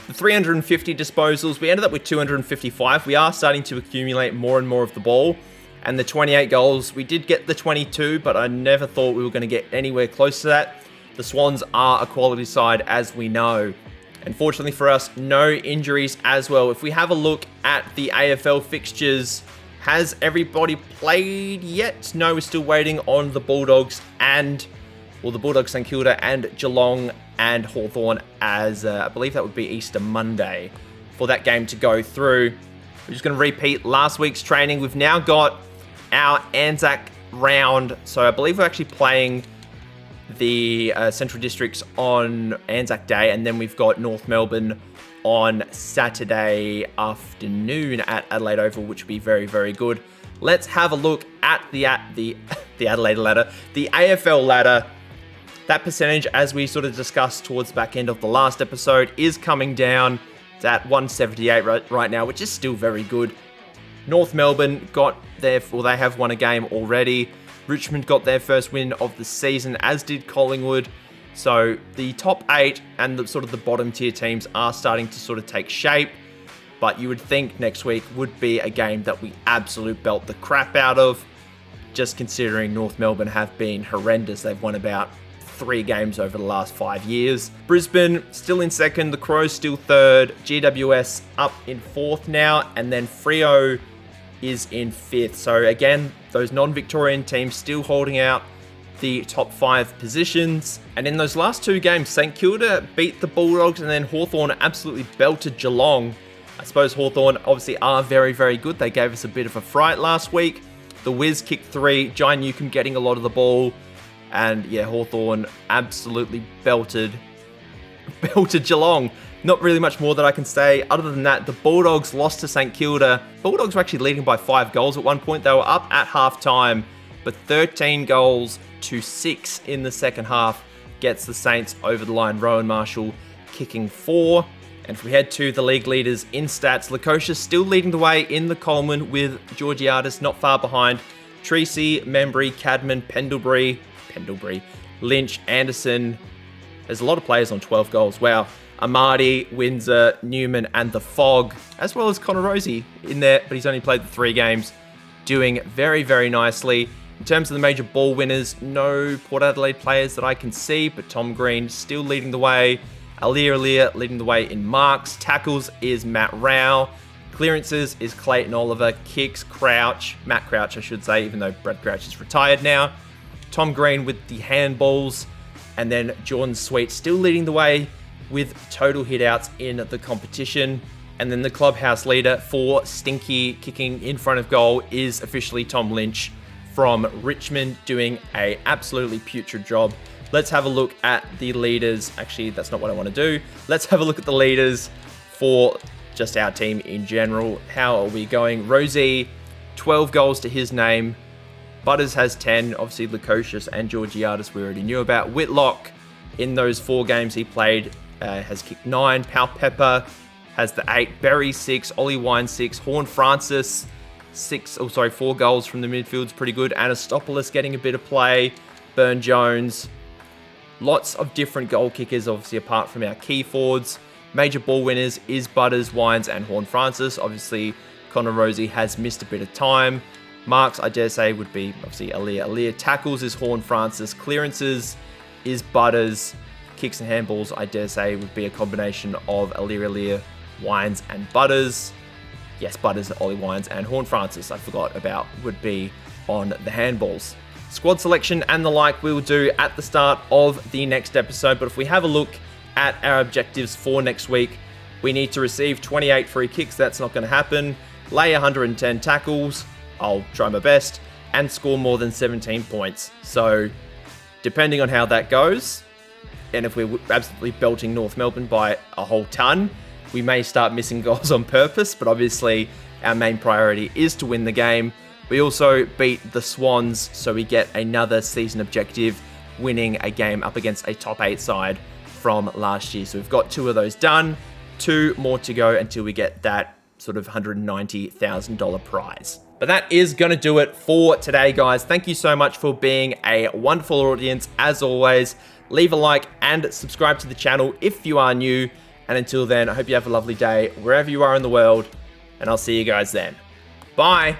Speaker 1: The 350 disposals, we ended up with 255. We are starting to accumulate more and more of the ball. And the 28 goals, we did get the 22, but I never thought we were going to get anywhere close to that. The Swans are a quality side, as we know. And fortunately for us, no injuries as well. If we have a look at the AFL fixtures, has everybody played yet? No, we're still waiting on the Bulldogs the Bulldogs, St Kilda, and Geelong and Hawthorn as, I believe that would be Easter Monday for that game to go through. We're just going to repeat last week's training. We've now got our Anzac round. So I believe we're actually playing the Central Districts on Anzac Day, and then we've got North Melbourne on Saturday afternoon at Adelaide Oval, which would be very, very good. Let's have a look at the Adelaide ladder, the AFL ladder. That percentage, as we sort of discussed towards the back end of the last episode, is coming down. It's at 178 right now, which is still very good. North Melbourne they have won a game already. Richmond got their first win of the season, as did Collingwood. So the top 8 and the bottom tier teams are starting to sort of take shape. But you would think next week would be a game that we absolute belt the crap out of. Just considering North Melbourne have been horrendous. They've won about 3 games over the last 5 years. Brisbane still in second, the Crows still third, GWS up in fourth now, and then Freo is in fifth. So again, those non-Victorian teams still holding out the top 5 positions. And in those last 2 games, St Kilda beat the Bulldogs, and then Hawthorn absolutely belted Geelong. I suppose Hawthorn obviously are very, very good. They gave us a bit of a fright last week. The Wiz kicked 3, Jai Newcombe getting a lot of the ball. And yeah, Hawthorn absolutely belted Geelong. Not really much more that I can say. Other than that, the Bulldogs lost to St Kilda. Bulldogs were actually leading by 5 goals at one point. They were up at half-time, but 13 goals to 6 in the second half gets the Saints over the line. Rowan Marshall kicking 4. And if we head to the league leaders in stats, Lukosius still leading the way in the Coleman with Georgiadis not far behind. Treacy, Membry, Cadman, Pendlebury, Lynch, Anderson. There's a lot of players on 12 goals. Wow. Amadi, Windsor, Newman, and the Fog, as well as Connor Rozee in there, but he's only played the 3 games, doing very, very nicely. In terms of the major ball winners, no Port Adelaide players that I can see, but Tom Green still leading the way. Alia leading the way in marks. Tackles is Matt Rao. Clearances is Clayton Oliver. Kicks, Matt Crouch, I should say, even though Brad Crouch is retired now. Tom Green with the handballs. And then Jordan Sweet still leading the way with total hitouts in the competition. And then the clubhouse leader for stinky kicking in front of goal is officially Tom Lynch from Richmond, doing an absolutely putrid job. Let's have a look at the leaders. Actually, that's not what I want to do. Let's have a look at the leaders for just our team in general. How are we going? Rozee, 12 goals to his name. Butters has 10. Obviously, Lukosius and Georgiadis we already knew about. Whitlock, in those 4 games he played, has kicked 9. Pal Pepper has the 8. Berry 6. Ollie Wine 6. Horn Francis 4 goals from the midfield's pretty good. Anastopoulos getting a bit of play. Burn Jones. Lots of different goal kickers, obviously, apart from our key forwards. Major ball winners is Butters, Wines, and Horn Francis. Obviously, Connor Rozee has missed a bit of time. Marks, I dare say, would be, obviously, Alia. Tackles is Horn Francis. Clearances is Butters. Kicks and handballs, I dare say, would be a combination of Alia, Wines, and Butters. Yes, Butters, Ollie Wines, and Horn Francis, I forgot about, would be on the handballs. Squad selection and the like we'll do at the start of the next episode. But if we have a look at our objectives for next week, we need to receive 28 free kicks. That's not going to happen. Lay 110 tackles. I'll try my best. And score more than 17 points. So depending on how that goes, and if we're absolutely belting North Melbourne by a whole ton, we may start missing goals on purpose. But obviously our main priority is to win the game. We also beat the Swans, so we get another season objective, winning a game up against a top 8 side from last year. So we've got 2 of those done, 2 more to go until we get that sort of $190,000 prize. But that is going to do it for today, guys. Thank you so much for being a wonderful audience. As always, leave a like and subscribe to the channel if you are new. And until then, I hope you have a lovely day wherever you are in the world, and I'll see you guys then. Bye.